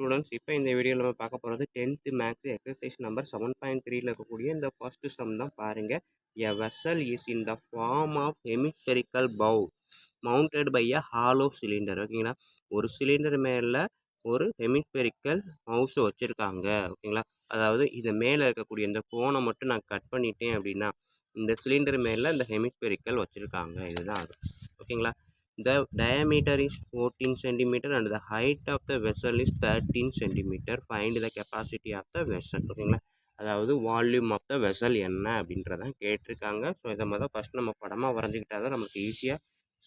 Students, இப்போ இந்த வீடியோவில் நம்ம பார்க்க போகிறது 10th மேக்ஸ் எக்ஸசைஸ் நம்பர் 7.3ல இருக்கக்கூடிய இந்த ஃபர்ஸ்ட் சம் தான் பாருங்க. A vessel is in the form of hemispherical bowl mounted by a hollow cylinder. ஓகேங்களா, ஒரு சிலிண்டர் மேலே ஒரு ஹெமிஸ்பெரிக்கல் மவுஸை வச்சுருக்காங்க. ஓகேங்களா, அதாவது இது மேலே இருக்கக்கூடிய இந்த கோணை மட்டும் நான் கட் பண்ணிட்டேன் அப்படின்னா இந்த சிலிண்டர் மேலே இந்த ஹெமிஸ்பெரிக்கல் வச்சுருக்காங்க. இதுதான் அது. ஓகேங்களா, the diameter is 14 centimeter and the height of the vessel is 13 centimeter. Find the capacity of the vessel. ஓகேங்களா, அதாவது வால்யூம் ஆஃப் த வெசல் என்ன அப்படின்றதான் கேட்டிருக்காங்க. ஸோ இதை முதல் ஃபஸ்ட் நம்ம படமாக வரைஞ்சிக்கிட்டா தான் நமக்கு ஈஸியாக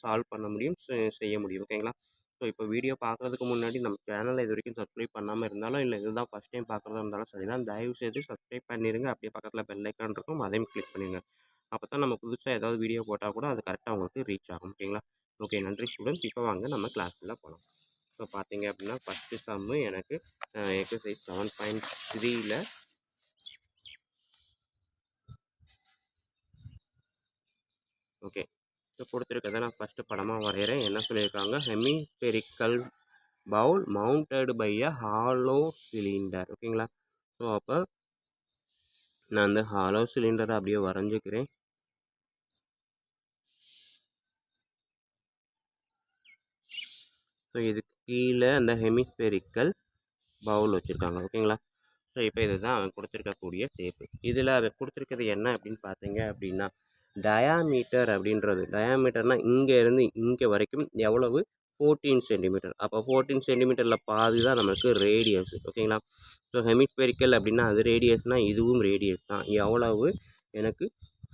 சால்வ் பண்ண முடியும், செய்ய முடியும். ஓகேங்களா, ஸோ இப்போ வீடியோ பார்க்குறதுக்கு முன்னாடி நம்ம சேனலை இது வரைக்கும் சப்ஸ்கிரைப் பண்ணாமல் இருந்தாலும் இல்லை இதுதான் ஃபஸ்ட் டைம் பார்க்குறதா இருந்தாலும் சரி தான், தயவு செய்து சப்ஸ்கிரைப் பண்ணிடுங்க. அப்படியே பக்கத்தில் பெல் ஐக்கான் இருக்கும், அதையும் கிளிக் பண்ணிடுங்க. அப்போ தான் நம்ம புதுசாக ஏதாவது வீடியோ போட்டால் கூட அது கரெக்டாக உங்களுக்கு ரீச் ஆகும். ஓகேங்களா, ஓகே, நன்றி ஸ்டூடெண்ட்ஸ். இப்போ வாங்க நம்ம கிளாஸ்க்குள்ளே போகலாம். ஸோ பார்த்தீங்க அப்படின்னா ஃபஸ்ட்டு சம்மு எனக்கு எக்ஸசைஸ் 7.3ல ஓகே, ஸோ கொடுத்துருக்கதை நான் ஃபஸ்ட்டு படமாக வரைகிறேன். என்ன சொல்லியிருக்காங்க, hemispherical bowl mounted by a hollow cylinder. ஓகேங்களா, ஸோ அப்போ நான் அந்த ஹாலோ சிலிண்டரை அப்படியே வரைஞ்சிக்கிறேன். ஸோ இதுக்கு கீழே அந்த ஹெமிஸ்பெரிக்கல் பவுல் வச்சுருக்காங்க. ஓகேங்களா, ஸோ இப்போ இதுதான் அவன் கொடுத்துருக்கக்கூடிய ஷேப்பு. இதில் அவன் கொடுத்துருக்கிறது என்ன அப்படின்னு பார்த்தீங்க அப்படின்னா டயாமீட்டர் அப்படின்றது. டயாமீட்டர்னால் இங்கே இருந்து இங்கே வரைக்கும் எவ்வளவு, 14 சென்டிமீட்டர். அப்போ 14 சென்டிமீட்டரில் பாதி தான் நமக்கு ரேடியஸ். ஓகேங்களா, ஸோ ஹெமிஸ்பெரிக்கல் அப்படின்னா அது ரேடியஸ்னால் இதுவும் ரேடியஸ் தான். எவ்வளவு எனக்கு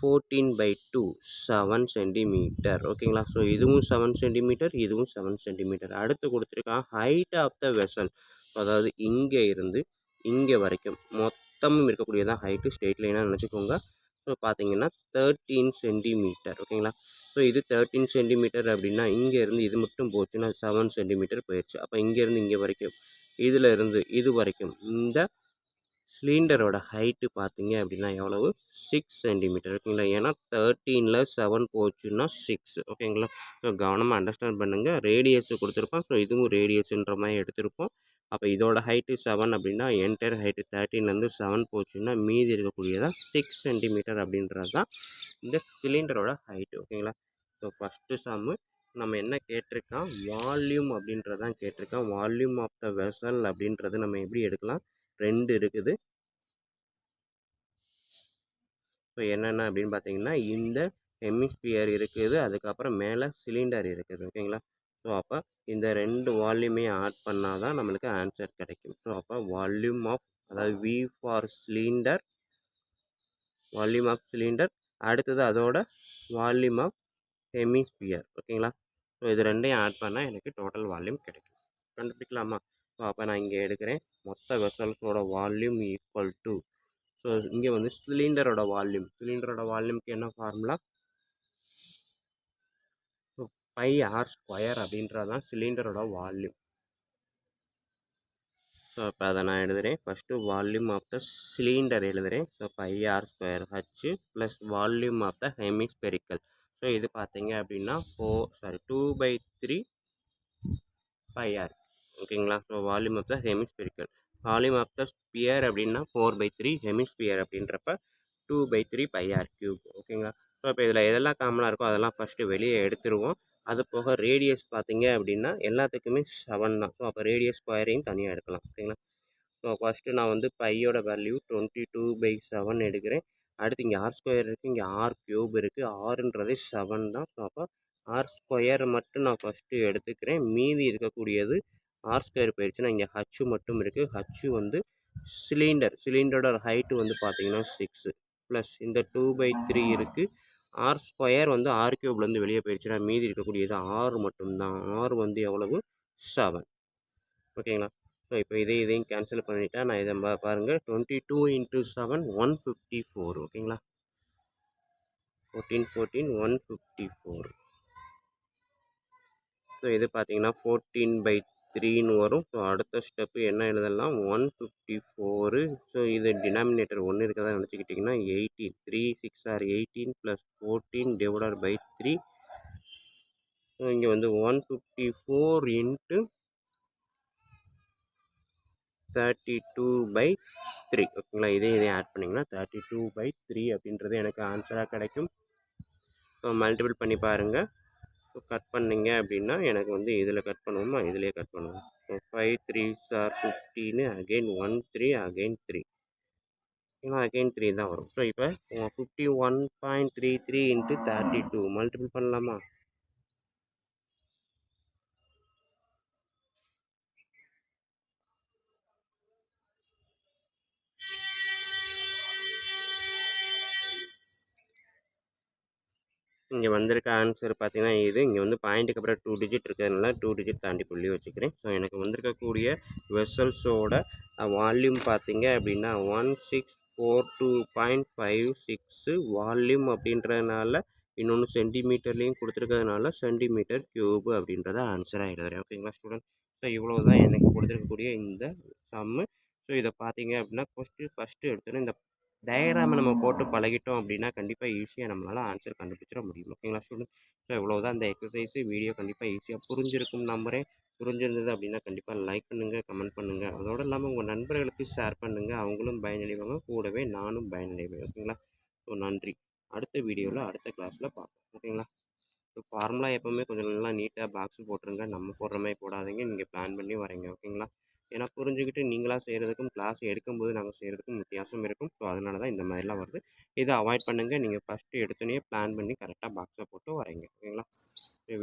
14/2 7 சென்டிமீட்டர். ஓகேங்களா, ஸோ இதுவும் 7 சென்டிமீட்டர், இதுவும் 7 சென்டிமீட்டர். அடுத்து கொடுத்துருக்கான் ஹைட் ஆஃப் த வெசல். அதாவது இங்கே இருந்து இங்கே வரைக்கும் மொத்தமும் இருக்கக்கூடியதான் ஹைட்டு. ஸ்ட்ரெயிட் லைனாக நினச்சிக்கோங்க. ஸோ பார்த்தீங்கன்னா 13 சென்டிமீட்டர். ஓகேங்களா, ஸோ இது 13 சென்டிமீட்டர் அப்படின்னா இங்கேருந்து இது மட்டும் போச்சுன்னா 7 சென்டிமீட்டர் போயிடுச்சு. அப்போ இங்கேருந்து இங்கே வரைக்கும், இதில் இருந்து இது வரைக்கும் இந்த சிலிண்டரோட ஹைட்டு பார்த்தீங்க அப்படின்னா எவ்வளவு, 6 சென்டிமீட்டர். ஓகேங்களா, ஏன்னா 13ல் 7 போச்சுன்னா 6. ஓகேங்களா, ஸோ கவனமாக அண்டர்ஸ்டாண்ட் பண்ணுங்கள். ரேடியஸ் கொடுத்துருப்போம், ஸோ இதுவும் ரேடியஸ்ன்ற மாதிரி எடுத்திருப்போம். அப்போ இதோட ஹைட்டு 7 அப்படின்னா என்டையர் ஹைட்டு 13லேருந்து 7 போச்சுன்னா மீதி இருக்கக்கூடியதான் 6 சென்டிமீட்டர் அப்படின்றது தான் இந்த சிலிண்டரோட ஹைட்டு. ஓகேங்களா, ஸோ ஃபஸ்ட்டு சம்மு நம்ம என்ன கேட்டிருக்கான், வால்யூம் அப்படின்றதான் கேட்டிருக்கான். வால்யூம் ஆஃப் த வெசல் அப்படின்றது நம்ம எப்படி எடுக்கலாம், 2 இருக்குது. ஸோ என்னென்ன அப்படின்னு பார்த்தீங்கன்னா இந்த ஹெமிஸ்பியர் இருக்குது, அதுக்கப்புறம் மேலே சிலிண்டர் இருக்குது. ஓகேங்களா, ஸோ அப்போ இந்த 2 வால்யூமே ஆட் பண்ணால் தான் நம்மளுக்கு ஆன்சர் கிடைக்கும். ஸோ அப்போ வால்யூம் ஆஃப், அதாவது V for cylinder, volume of cylinder, அடுத்தது அதோட வால்யூம் ஆஃப் ஹெமிஸ்பியர். ஓகேங்களா, ஸோ இது ரெண்டையும் ஆட் பண்ணால் எனக்கு டோட்டல் வால்யூம் கிடைக்கும். கண்டுபிடிக்கலாமா? ஸோ அப்போ நான் இங்கே எடுக்கிறேன், மொத்த வெசல்ஸோட வால்யூம் ஈக்குவல் டு, ஸோ இங்கே வந்து சிலிண்டரோட வால்யூம்க்கு என்ன formula, so pi R square அப்படின்றது தான் சிலிண்டரோட வால்யூம். ஸோ இப்போ அதை நான் எழுதுகிறேன். First volume of the cylinder எழுதுகிறேன். So pi R square H plus volume of the hemispherical. So இது பார்த்தீங்க அப்படின்னா 2/3 பை ஆர். ஓகேங்களா, so volume of the hemispherical. Volume of the sphere அப்படின்னா 4/3, ஹெமிஸ்பியர் அப்படின்றப்ப 2/3 பை ஆர் கியூப். ஓகேங்களா, so இப்போ இதில் எதெல்லாம் காமனாக இருக்கோ அதெல்லாம் ஃபஸ்ட்டு வெளியே எடுத்துருவோம். அது போக ரேடியஸ் பார்த்தீங்க அப்படின்னா எல்லாத்துக்குமே 7 தான். ஸோ அப்போ ரேடியஸ் ஸ்கொயரையும் தனியாக எடுக்கலாம். ஓகேங்களா, ஸோ ஃபஸ்ட்டு நான் வந்து பையோட வேல்யூ 22/7 எடுக்கிறேன். அடுத்து இங்கே ஆர் ஸ்கொயர் இருக்குது, இங்கே ஆர் கியூப் இருக்குது. ஆறுன்றது 7 தான். ஸோ அப்போ ஆர் ஸ்கொயர் மட்டும் நான் ஃபஸ்ட்டு எடுத்துக்கிறேன். மீதி இருக்கக்கூடியது ஆர் ஸ்கொயர் போயிடுச்சுன்னா இங்கே ஹச்சு மட்டும் இருக்குது. ஹச்சு வந்து சிலிண்டரோட ஹைட்டு வந்து பார்த்தீங்கன்னா 6 ப்ளஸ் இந்த 2/3 இருக்குது. ஆர் ஸ்கொயர் வந்து ஆர் கியூப்லேருந்து வெளியே போயிடுச்சுன்னா மீதி இருக்கக்கூடியது ஆறு மட்டும்தான். ஆறு வந்து எவ்வளவு, 7. ஓகேங்களா, ஸோ இப்போ இதையும் கேன்சல் பண்ணிவிட்டா நான் இதை பாருங்கள், 22 × 7 154. ஓகேங்களா, 14 154. ஸோ இது பார்த்தீங்கன்னா 14/3ன்னு வரும். ஸோ அடுத்த ஸ்டெப்பு என்ன எழுதலாம், 154. ஸோ இது டினாமினேட்டர் 1 இருக்கதான் நினச்சிக்கிட்டிங்கன்னா 18, 3 6 ஆர் 18 + 14/3. ஸோ இங்கே வந்து 154 × 32/3 ஓகேங்களா. இதையும் ஆட் பண்ணிங்கன்னா 32/3 அப்படின்றது எனக்கு ஆன்சராக கிடைக்கும். ஸோ மல்டிபிள் பண்ணி பாருங்கள். ஸோ கட் பண்ணிங்க அப்படின்னா எனக்கு வந்து இதில் கட் பண்ணுவோமா, இதிலே கட் பண்ணுவோம். So 5 3s are 15, again 1 3, again 3, ஏன்னா அகெயின் 3 தான் வரும். ஸோ இப்போ 51.33 இன்ட்டு 32 மல்டிபிள் பண்ணலாமா? இங்கே வந்திருக்க ஆன்சர் பார்த்தீங்கன்னா இங்கே வந்து பாயிண்ட்டுக்கு அப்புறம் 2 டிஜிட் இருக்கிறதுனால 2 டிஜிட் தாண்டி புள்ளி வச்சுக்கிறேன். ஸோ எனக்கு வந்திருக்கக்கூடிய வெசல்ஸோட வால்யூம் பார்த்தீங்க அப்படின்னா 1642.56 வால்யூம் அப்படின்றதுனால இன்னொன்று சென்டிமீட்டர்லேயும் கொடுத்துருக்கிறதுனால சென்டிமீட்டர் க்யூப் அப்படின்றத ஆன்சராக எழுதுறேன். ஓகேங்களா ஸ்டூடெண்ட்? ஸோ இவ்வளோ தான் எனக்கு கொடுத்துருக்கக்கூடிய இந்த சம்மு. ஸோ இதை பார்த்தீங்க அப்படின்னா ஃபஸ்ட்டு எடுத்தோன்னே இந்த டயக்ராமை நம்ம போட்டு பழகிட்டோம் அப்படின்னா கண்டிப்பாக ஈஸியாக நம்மளால் ஆன்சர் கண்டுபிடிச்சிட முடியும். ஓகேங்களா ஸ்டூடெண்ட்? ஸோ இவ்வளோதான் இந்த எக்ஸசைஸு. வீடியோ கண்டிப்பாக ஈஸியாக புரிஞ்சிருக்கும் நம்புகிறேன். புரிஞ்சிருந்தது அப்படின்னா கண்டிப்பாக லைக் பண்ணுங்கள், கமெண்ட் பண்ணுங்கள். அதோடு இல்லாமல் உங்கள் நண்பர்களுக்கு ஷேர் பண்ணுங்கள். அவங்களும் பயனடைவாங்க, கூடவே நானும் பயனடைவேன். ஓகேங்களா? ஸோ நன்றி. அடுத்த வீடியோவில் அடுத்த கிளாஸில் பார்ப்போம். ஓகேங்களா? ஸோ ஃபார்முலா எப்போவுமே கொஞ்சம் நல்லா நீட்டாக பாக்ஸ் போட்டுருங்க. நம்ம போடுற மாதிரி போடாதீங்க. நீங்கள் பிளான் பண்ணி வரைங்க. ஓகேங்களா? ஏன்னா புரிஞ்சுக்கிட்டு நீங்களாக செய்கிறதுக்கும் கிளாஸ் எடுக்கும்போது நாங்கள் செய்கிறதுக்கும் வித்தியாசம் இருக்கும். ஸோ அதனால தான் இந்த மாதிரிலாம் வருது. இதை அவாய்ட் பண்ணுங்கள். நீங்கள் ஃபஸ்ட்டு எடுத்தோன்னே பிளான் பண்ணி கரெக்டாக பாக்ஸை போட்டு வரைங்க. ஓகேங்களா?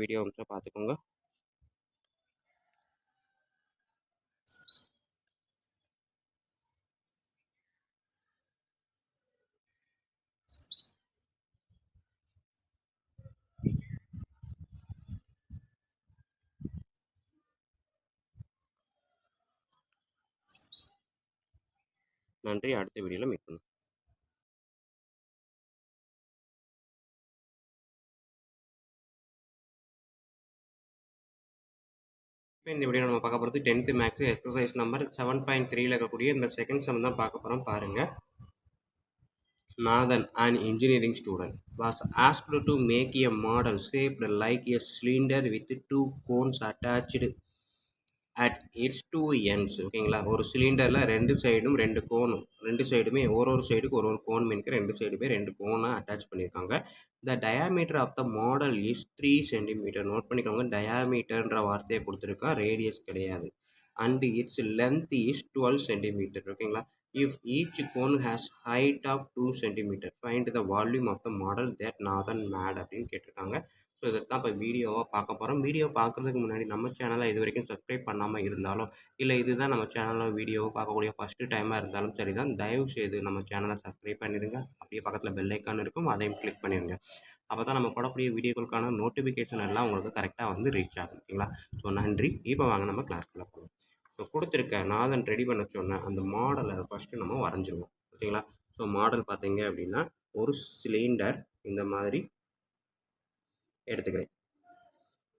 வீடியோ அம்சம் பார்த்துக்கோங்க. நன்றி. அடுத்த வீடியோவில் மீட் பண்ணுவோம். இப்போ இந்த வீடியோ நம்ம பார்க்க போகிறது 10th மேக்ஸ் எக்ஸசைஸ் நம்பர் 7.3ல் இருக்கக்கூடிய இந்த செகண்ட் சம் தான் பார்க்க போகிறோம். பாருங்கள். Nathan, an engineering student, was asked to make a model shaped like a cylinder with two cones attached at its two ends. ஓகேங்களா? ஒரு சிலிண்டரில் ரெண்டு சைடுமே ஒரு சைடுக்கு ஒரு கோன் மீனுக்கு ரெண்டு சைடுமே ரெண்டு கோனை அட்டாச் பண்ணியிருக்காங்க. The diameter of the model is 3 centimetre. Note பண்ணிக்கோங்க, டயாமீட்டர்ன்ற வார்த்தையை கொடுத்துருக்கா, ரேடியஸ் கிடையாது. And its length is 12 centimetre. ஓகேங்களா? If each cone has height of 2 cm, find the volume of the model that Nathan made அப்படின்னு கேட்டிருக்காங்க. So இதை தான் இப்போ வீடியோவாக பார்க்க போகிறோம். வீடியோ பார்க்குறதுக்கு முன்னாடி நம்ம சேனலை இது வரைக்கும் சப்ஸ்கிரைப் பண்ணாமல் இருந்தாலும், இல்லை இதுதான் நம்ம சேனலில் வீடியோவை பார்க்கக்கூடிய ஃபஸ்ட்டு டைமாக இருந்தாலும் சரி தான், தயவு செய்து நம்ம சேனலை சப்ஸ்கிரைப் பண்ணிடுங்க. அப்படியே பக்கத்தில் பெல் ஐக்கான் இருக்கும், அதையும் கிளிக் பண்ணிடுங்க. அப்போ தான் நம்ம போடக்கூடிய வீடியோக்களுக்கான நோட்டிஃபிகேஷன் எல்லாம் உங்களுக்கு கரெக்டாக வந்து ரீச் ஆகும். ஓகேங்களா? ஸோ நன்றி. இப்போ வாங்க நம்ம கிளாஸ்க்குள்ளே போகலாம். ஸோ கொடுத்துருக்க நாதன் ரெடி பண்ண சொன்ன அந்த மாடலை ஃபஸ்ட்டு நம்ம வரைஞ்சிருவோம். ஓகேங்களா? ஸோ மாடல் பார்த்தீங்க அப்படின்னா ஒரு சிலிண்டர் இந்த மாதிரி எடுத்துக்கிறேன்.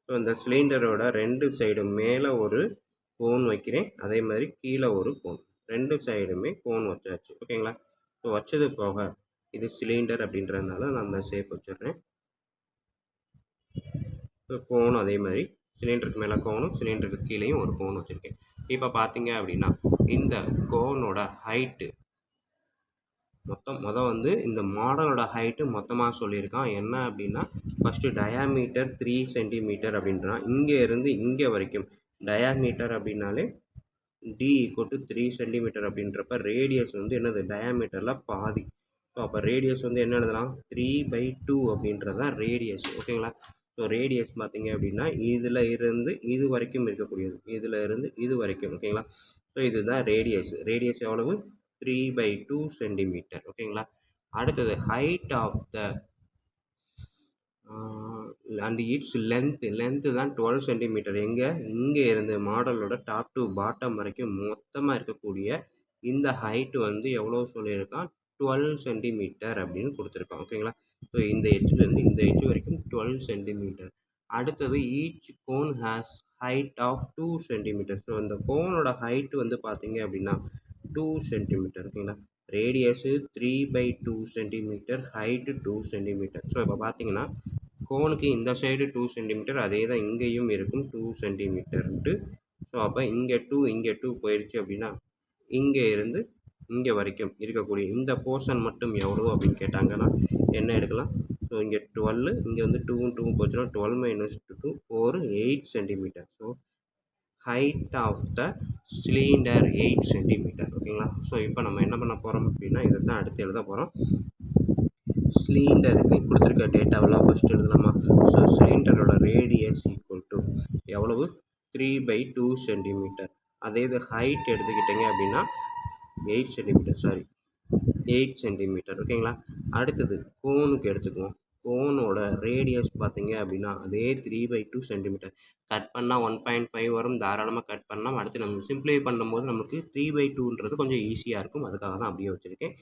ஸோ இந்த சிலிண்டரோட ரெண்டு சைடும் மேலே ஒரு கோன் வைக்கிறேன், அதே மாதிரி கீழே ஒரு கோன், ரெண்டு சைடுமே கோன் வச்சாச்சு. ஓகேங்களா? ஸோ வச்சது போக இது சிலிண்டர் அப்படின்றதுனால நான் அந்த ஷேப் வச்சிடுறேன். ஸோ கோனும் அதே மாதிரி சிலிண்டருக்கு மேலே கோனும், சிலிண்டருக்கு கீழேயும் ஒரு கோன் வச்சுருக்கேன். இப்போ பார்த்தீங்க அப்படின்னா இந்த கோனோட ஹைட்டு மொதல் வந்து இந்த மாடலோட ஹைட்டு மொத்தமாக சொல்லியிருக்கான். என்ன அப்படின்னா ஃபஸ்ட்டு டயாமீட்டர் 3 சென்டிமீட்டர் அப்படின்றான். இங்கே இருந்து இங்கே வரைக்கும் டயாமீட்டர் அப்படின்னாலே டி ஈக்குவல் டு 3 சென்டிமீட்டர் அப்படின்றப்ப ரேடியஸ் வந்து என்னது, டயாமீட்டரில் பாதி. ஸோ அப்போ ரேடியஸ் வந்து என்ன எழுதலாம், 3/2 அப்படின்றது தான் ரேடியஸ். ஓகேங்களா? ஸோ ரேடியஸ் பார்த்தீங்க அப்படின்னா இதில் இருந்து இது வரைக்கும் இருக்கக்கூடியது, இதில் இருந்து இது வரைக்கும். ஓகேங்களா? ஸோ இதுதான் ரேடியஸ். ரேடியஸ் எவ்வளவு, 3/2 சென்டிமீட்டர். ஓகேங்களா? அடுத்தது height of the and its length தான் 12 சென்டிமீட்டர். இங்கே இருந்து மாடலோட டாப் டு பாட்டம் வரைக்கும் மொத்தமாக இருக்கக்கூடிய இந்த ஹைட்டு வந்து எவ்வளோ சொல்லியிருக்கான், 12 சென்டிமீட்டர் அப்படின்னு கொடுத்துருக்கான். ஓகேங்களா? ஸோ இந்த எட்ஜ்லேருந்து இந்த எட்ஜ் வரைக்கும் 12 சென்டிமீட்டர். அடுத்தது each cone has height of 2 centimetre. So இந்த கோனோட ஹைட்டு வந்து பார்த்தீங்க அப்படின்னா 2 சென்டிமீட்டர். ஓகேங்களா? Radius 3/2 centimetre, height 2 centimetre. So இப்போ பார்த்தீங்கன்னா கோனுக்கு இந்த சைடு 2 சென்டிமீட்டர், அதே தான் இங்கேயும் இருக்கும் 2 சென்டிமீட்டர்ன்ட்டு. ஸோ அப்போ இங்கே 2 போயிடுச்சு அப்படின்னா இங்கே இருந்து இங்கே வரைக்கும் இருக்கக்கூடிய இந்த போர்ஷன் மட்டும் எவ்வளோ அப்படின்னு கேட்டாங்கன்னா என்ன எடுக்கலாம். ஸோ இங்கே 12, இங்கே வந்து 2 போச்சுன்னா 12 - 2 4 8 centimetre. So height of the cylinder 8 centimetre. ஓகேங்களா. ஸோ இப்போ நம்ம என்ன பண்ண போகிறோம் அப்படின்னா இதை தான் அடுத்து எழுத போகிறோம். சிலிண்டருக்கு கொடுத்துருக்க டேட்டாவெல்லாம் ஃபஸ்ட் எழுதலாமா. ஸோ சிலிண்டரோட ரேடியஸ் ஈக்குவல் டு எவ்வளவு 3/2 சென்டிமீட்டர். அதே இது ஹைட் எடுத்துக்கிட்டிங்க அப்படின்னா 8 சென்டிமீட்டர், சாரி 8 சென்டிமீட்டர். ஓகேங்களா. அடுத்தது கோனுக்கு எடுத்துக்குவோம். கோனோட ரேடியஸ் பார்த்தீங்க அப்படின்னா அதே 3/2 சென்டிமீட்டர். கட் பண்ணால் 1.5 வரும், தாராளமாக கட் பண்ணலாம். அடுத்து நம்ம சிம்பிளை பண்ணும்போது நமக்கு 3/2ன்றது கொஞ்சம் ஈஸியாக இருக்கும், அதுக்காக தான் அப்படியே வச்சுருக்கேன்.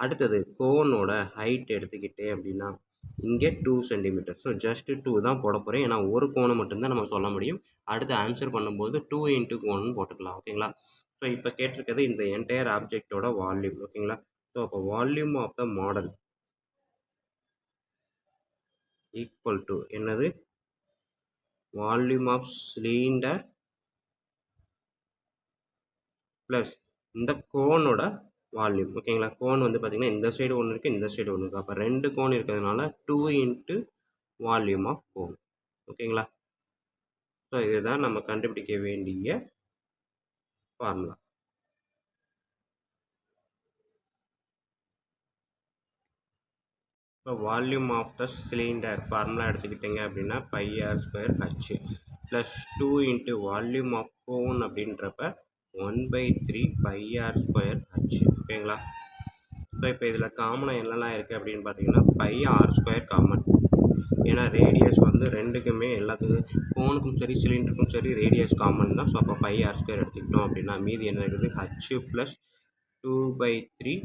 அடுத்தது கோனோட ஹைட் எடுத்துக்கிட்டே அப்படின்னா இங்கே 2 சென்டிமீட்டர். ஸோ ஜஸ்ட் 2 தான் போட போகிறேன், ஏன்னா ஒரு கோனை மட்டும்தான் நம்ம சொல்ல முடியும். அடுத்து ஆன்சர் பண்ணும்போது 2 × கோன்னு போட்டுக்கலாம். ஓகேங்களா. ஸோ இப்போ கேட்டிருக்கிறது இந்த என்டையர் ஆப்ஜெக்டோட வால்யூம். ஓகேங்களா. ஸோ அப்போ volume of the model equal to என்னது, வால்யூம் ஆஃப் சிலிண்டர் ப்ளஸ் இந்த கோனோட வால்யூம். ஓகேங்களா. கோன் வந்து பார்த்திங்கன்னா இந்த சைடு ஒன்று இருக்குது, இந்த சைடு ஒன்று இருக்குது. அப்போ 2 கோன் இருக்கிறதுனால 2 × வால்யூம் ஆஃப் கோன். ஓகேங்களா. ஸோ இதுதான் நம்ம கண்டுபிடிக்க வேண்டிய ஃபார்முலா. இப்போ volume of the cylinder formula எடுத்துக்கிட்டிங்க அப்படின்னா πr² plus 2 × volume of cone அப்படின்றப்ப 1/3 πr². ஓகேங்களா. ஸோ இப்போ இதில் காமனாக என்னெல்லாம் இருக்குது அப்படின்னு பார்த்தீங்கன்னா πr² காமன். ஏன்னா ரேடியஸ் வந்து ரெண்டுக்குமே எல்லாத்துக்கும் கோனுக்கும் சரி சிலிண்டருக்கும் சரி ரேடியஸ் காமன் தான். ஸோ அப்போ πr² எடுத்துக்கிட்டோம் அப்படின்னா மீதி என்ன இருக்குது, h + 2/3.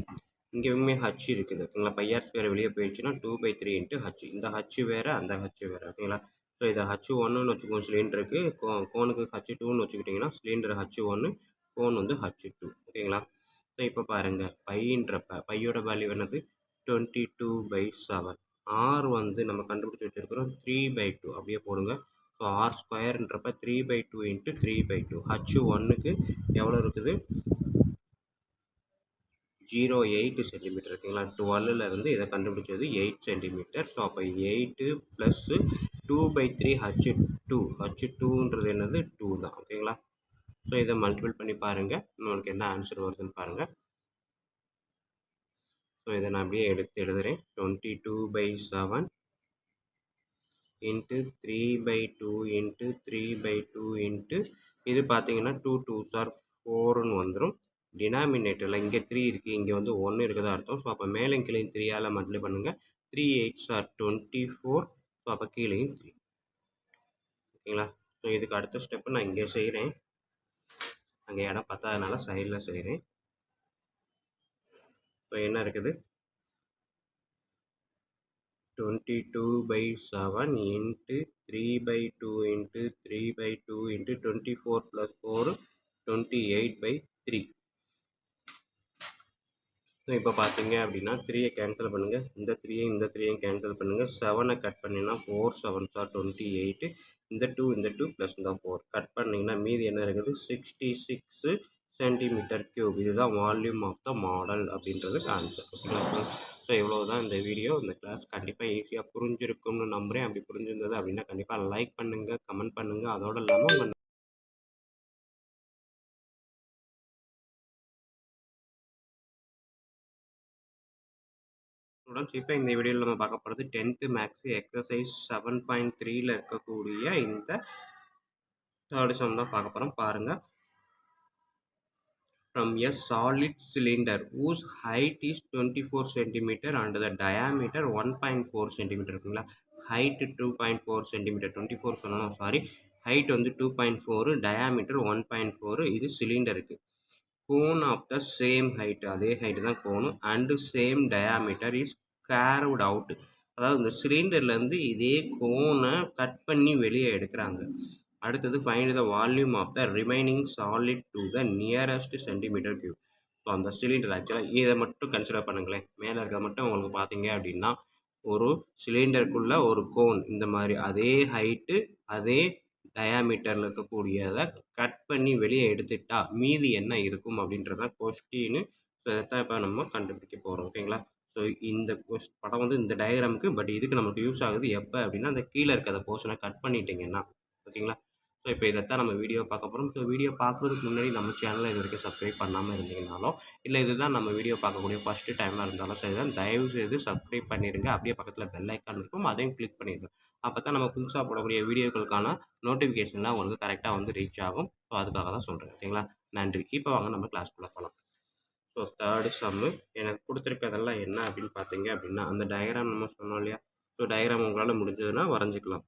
இங்கேயுமே h இருக்குது. ஓகேங்களா. πr² வெளியே போயிடுச்சுன்னா 2/3 × h. இந்த h வேறு, அந்த h வேறு. ஓகேங்களா. ஸோ இதை h1ன்னு வச்சுக்கோங்க சிலிண்டருக்கு, கோனுக்கு h2ன்னு வச்சுக்கிட்டிங்கன்னா சிலிண்டர் h1, கோன் வந்து h2. ஓகேங்களா. ஸோ இப்போ பாருங்கள் பைன்றப்ப பையோட வேல்யூ என்னது 22/7. ஆர் வந்து நம்ம கண்டுபிடிச்சி வச்சுருக்கிறோம் 3/2 அப்படியே போடுங்க. ஸோ r²ன்றப்ப 3/2 × 3/2. h1க்கு எவ்வளோ இருக்குது, 0.8 சென்டிமீட்டர். ஓகேங்களா. 12ல் இருந்து இதை கண்டுபிடிச்சது 8 சென்டிமீட்டர். ஸோ அப்போ 8 + 2/3 h2ன்றது என்னது 2 தான். ஓகேங்களா. ஸோ இதை மல்டிபிள் பண்ணி பாருங்கள், உங்களுக்கு என்ன ஆன்சர் வருதுன்னு பாருங்கள். ஸோ இதை நான் அப்படியே எடுத்து எழுதுகிறேன். 22/7 × 3/2 × 3/2 இது பார்த்தீங்கன்னா 2 2s are 4ன்னு வந்துடும். டினாமினேட்டரில் இங்கே 3 இருக்குது, இங்கே வந்து 1 இருக்குதா அர்த்தம். ஸோ அப்போ மேலே கீழேயும் 3ஆல் மல்டிப்ளை பண்ணுங்கள். 3 8s are 24. ஸோ அப்போ கீழேயும் 3. ஓகேங்களா. ஸோ இதுக்கு அடுத்த ஸ்டெப்பு நான் இங்கே செய்கிறேன், அங்கே இடம் பத்தாதனால சைடில் செய்கிறேன். ஸோ என்ன இருக்குது, 22/7 × 3/2 × 3/2 × 24 + 4 28/3. ஸோ இப்போ பார்த்தீங்க அப்படின்னா 3யை கேன்சல் பண்ணுங்கள், இந்த 3யும் கேன்சல் பண்ணுங்கள். 7ஐ கட் பண்ணிங்கன்னா 4 7s are 28. இந்த 2 ப்ளஸ் இந்த 4 கட் பண்ணிங்கன்னா மீதி என்ன இருக்குது, 66 cm3. இதுதான் வால்யூம் ஆஃப் த மாடல் அப்படின்றதுக்கு ஆன்சர். ஓகேங்களா. ஸோ இவ்வளோ தான் இந்த வீடியோ. இந்த கிளாஸ் கண்டிப்பாக ஈஸியாக புரிஞ்சிருக்கும்னு நம்புகிறேன். அப்படி புரிஞ்சிருந்தது அப்படின்னா கண்டிப்பாக லைக் பண்ணுங்கள், கமெண்ட் பண்ணுங்கள். அதோடு இல்லாமல் உங்கள் ஸ்டூடெண்ட்ஸ் இப்போ இந்த வீடியோவில் நம்ம பார்க்க போகிறது 10th மேக்ஸ் எக்ஸசைஸ் 7.3ல் இருக்கக்கூடிய இந்த 3rd சம் தான் பார்க்க போகிறோம். பாருங்கள். From a solid cylinder whose height is 24 cm and the diameter 1.4 cm இருக்குங்களா. height 2.4 cm, 24 சொன்னோம் சாரி, height வந்து 2.4, diameter 1.4. இது சிலிண்டருக்கு. cone of the same height, அதே ஹைட் தான் கோனும், and same diameter is carved out. அதாவது இந்த சிலிண்டர்லேருந்து இதே கோனை கட் பண்ணி வெளியே எடுக்கிறாங்க. அடுத்தது find the volume of the remaining solid to the nearest cm3. So அந்த சிலிண்டர் ஆக்சுவலாக இதை மட்டும் கன்சிடர் பண்ணுங்களேன். மேலே இருக்கிறத மட்டும் உங்களுக்கு பார்த்தீங்க அப்படின்னா ஒரு சிலிண்டருக்குள்ள ஒரு கோன் இந்த மாதிரி அதே ஹைட்டு அதே டயாமீட்டரில் இருக்கக்கூடியதை கட் பண்ணி வெளியே எடுத்துட்டா மீதி என்ன இருக்கும் அப்படின்றத கொஸ்டின்னு. ஸோ இதைத்தான் இப்போ நம்ம கண்டுபிடிக்க போகிறோம். ஓகேங்களா? ஸோ இந்த படம் வந்து இந்த டயக்ராமுக்கு, பட் இதுக்கு நமக்கு யூஸ் ஆகுது எப்போ அப்படின்னா அந்த கீழே இருக்கிற போர்ஷனை கட் பண்ணிட்டீங்கன்னா. ஓகேங்களா? ஸோ இப்போ இதைத்தான் நம்ம வீடியோ பார்க்க போகிறோம். ஸோ வீடியோ பார்க்குறதுக்கு முன்னாடி நம்ம சேனலை இது வரைக்கும் சப்ஸ்கிரைப் பண்ணாமல் இருந்தீங்கனாலும், இல்லை இதுதான் நம்ம வீடியோ பார்க்கக்கூடிய ஃபஸ்ட்டு டைமாக இருந்தாலும் சரி தான், தயவு செய்து சப்ஸ்கிரைப் பண்ணிடுங்க. அப்படியே பக்கத்தில் பெல் ஐக்கான் இருக்கும், அதையும் கிளிக் பண்ணிடுங்க. அப்போ தான் நம்ம புதுசாக போடக்கூடிய வீடியோக்களுக்கான நோட்டிஃபிகேஷன்லாம் உங்களுக்கு கரெக்டாக வந்து ரீச் ஆகும். ஸோ அதுக்காக தான் சொல்கிறேன். ஓகேங்களா? நன்றி. இப்போ வாங்க நம்ம கிளாஸ்க்குள்ளே போகலாம். ஸோ தேர்டு சம்மு எனக்கு கொடுத்துருக்கதெல்லாம் என்ன அப்படின்னு பார்த்தீங்க அப்படின்னா, அந்த டயக்ராம் நம்ம சொன்னோம் இல்லையா? ஸோ டயக்ராம் உங்களால் முடிஞ்சதுன்னா வரைஞ்சிக்கலாம்.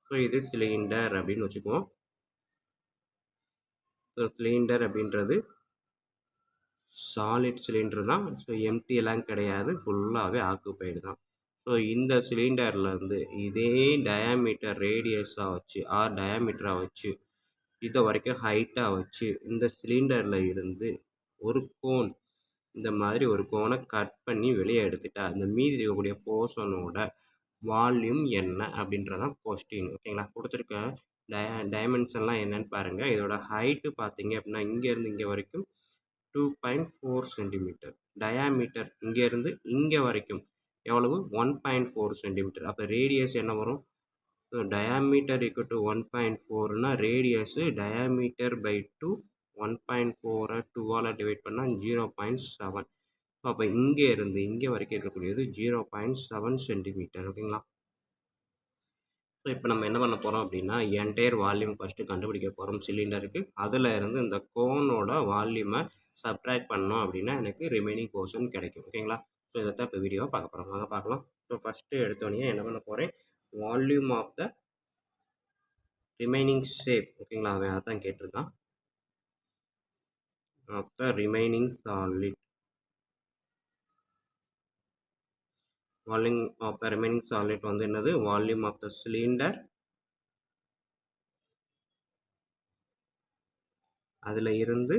ஸோ இது சிலிண்டர் அப்படின்னு வச்சுக்குவோம். ஸோ சிலிண்டர் அப்படின்றது சாலிட் சிலிண்டர் தான். ஸோ எம்டி எல்லாம் கிடையாது, ஃபுல்லாகவே ஆக்குப்பைடு தான். ஸோ இந்த சிலிண்டரில் வந்து இதே டயாமீட்டர் ரேடியஸாக வச்சு டயாமீட்டராக வச்சு இதை வரைக்கும் ஹைட்டாக வச்சு இந்த சிலிண்டரில் இருந்து ஒரு கோன், இந்த மாதிரி ஒரு கோனை கட் பண்ணி வெளியே எடுத்துட்டா இந்த மீதி இருக்கக்கூடிய போர்ஷனோட வால்யூம் என்ன அப்படின்றதான் கொஸ்டின். ஓகேங்களா? கொடுத்துருக்க டைமென்ஷன்லாம் என்னன்னு பாருங்கள். இதோட ஹைட்டு பார்த்தீங்க அப்படின்னா இங்கேருந்து இங்கே வரைக்கும் 2.4 சென்டிமீட்டர். டயாமீட்டர் இங்கேருந்து இங்கே வரைக்கும் எவ்வளவு? 1.4 சென்டிமீட்டர். அப்போ ரேடியஸ் என்ன வரும்? டயாமீட்டர் ஈக்குவல் டு 1.4னா ரேடியஸு டயாமீட்டர் பை 2, 1.4 2ஆல் டிவைட் பண்ணால் 0.7. அப்போ இங்கே இருந்து இங்கே வரைக்கும் இருக்கக்கூடியது 0.7 சென்டிமீட்டர். ஓகேங்களா? ஸோ இப்போ நம்ம என்ன பண்ண போகிறோம் அப்படின்னா என்டையர் வால்யூம் ஃபஸ்ட்டு கண்டுபிடிக்க போகிறோம் சிலிண்டருக்கு. அதில் இருந்து இந்த கோனோட வால்யூமை சப்ட்ராக்ட் பண்ணோம் அப்படின்னா எனக்கு ரிமைனிங் போர்ஷன் கிடைக்கும். ஓகேங்களா? ஸோ இதைத்தான் இப்போ வீடியோவை பார்க்க போகிறோம். வாங்க பார்க்கலாம். ஸோ ஃபஸ்ட்டு எடுத்தோடனே என்ன பண்ண போகிறேன், volume of the remaining shape. ஓகேங்களா? அவன் அதான் கேட்டிருக்கான். Of the remaining solid. Volume of the remaining solid வந்து என்னது? Volume of the cylinder. அதில் இருந்து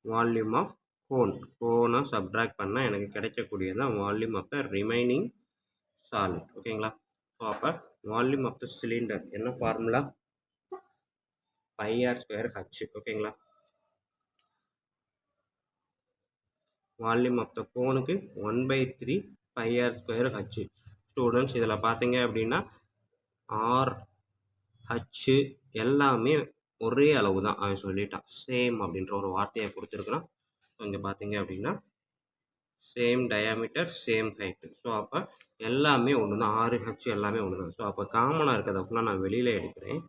வால்யூம் ஆஃப் கோனை சப்ட்ராக்ட் பண்ணால் எனக்கு கிடைக்கக்கூடியதான் volume of the remaining solid. ஓகேங்களா? ஸோ அப்போ வால்யூம் ஆஃப் த சிலிண்டர் என்ன ஃபார்முலா? πr²h. ஓகேங்களா? வால்யூம் ஆஃப் த கோனுக்கு 1/3 πr²h. ஸ்டூடெண்ட்ஸ் இதில் பார்த்தீங்க அப்படின்னா RH எல்லாமே ஒரே அளவு தான். அவன் சொல்லிட்டான் சேம் அப்படின்ற ஒரு வார்த்தையை கொடுத்துருக்குறான். ஸோ இங்கே பார்த்தீங்க அப்படின்னா same diameter same height. So அப்போ எல்லாமே ஒன்று தான், RH எல்லாமே ஒன்று தான். ஸோ அப்போ காமனாக இருக்கிறத ஃபுல்லாக நான் வெளியில் எடுக்கிறேன்.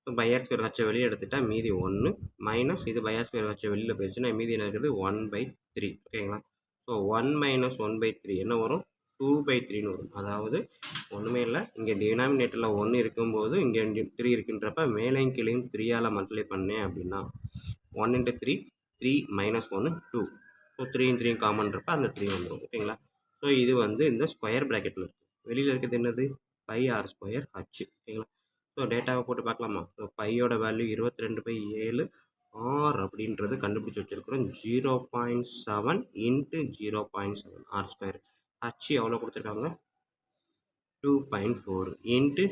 ஸோ πr²h வெளியே எடுத்துட்டா மீதி 1 மைனஸ் இது πr²h வெளியில் போயிடுச்சுன்னா மீதி என்ன இருக்குது? 1/3. ஓகேங்களா? ஸோ 1 மைனஸ் 1/3 என்ன வரும்? 2/3ன்னு வரும். அதாவது ஒன்றுமே இல்லை, இங்கே டினாமினேட்டரில் 1 இருக்கும்போது இங்கே 3 இருக்குன்றப்ப மேலேயும் கீழேயும் 3ஆல் மல்டிப்ளை பண்ணேன் அப்படின்னா 1 × 3 3 மைனஸ் 1 2. ஸோ 3 3 காமன்றப்ப அந்த 3 வந்துடும். ஓகேங்களா? ஸோ இது வந்து இந்த ஸ்கொயர் ப்ராக்கெட்டில் இருக்குது. வெளியில் இருக்கிறது என்னது? πr²h. ஓகேங்களா? ஸோ டேட்டாவை போட்டு பார்க்கலாமா? ஸோ பையோட வேல்யூ 22/7 R அப்படின்றது கண்டுபிடிச்சி வச்சுருக்கிறோம். 0.7 × 0.7 R². H எவ்வளோ கொடுத்துருக்காங்க? 2.4 ×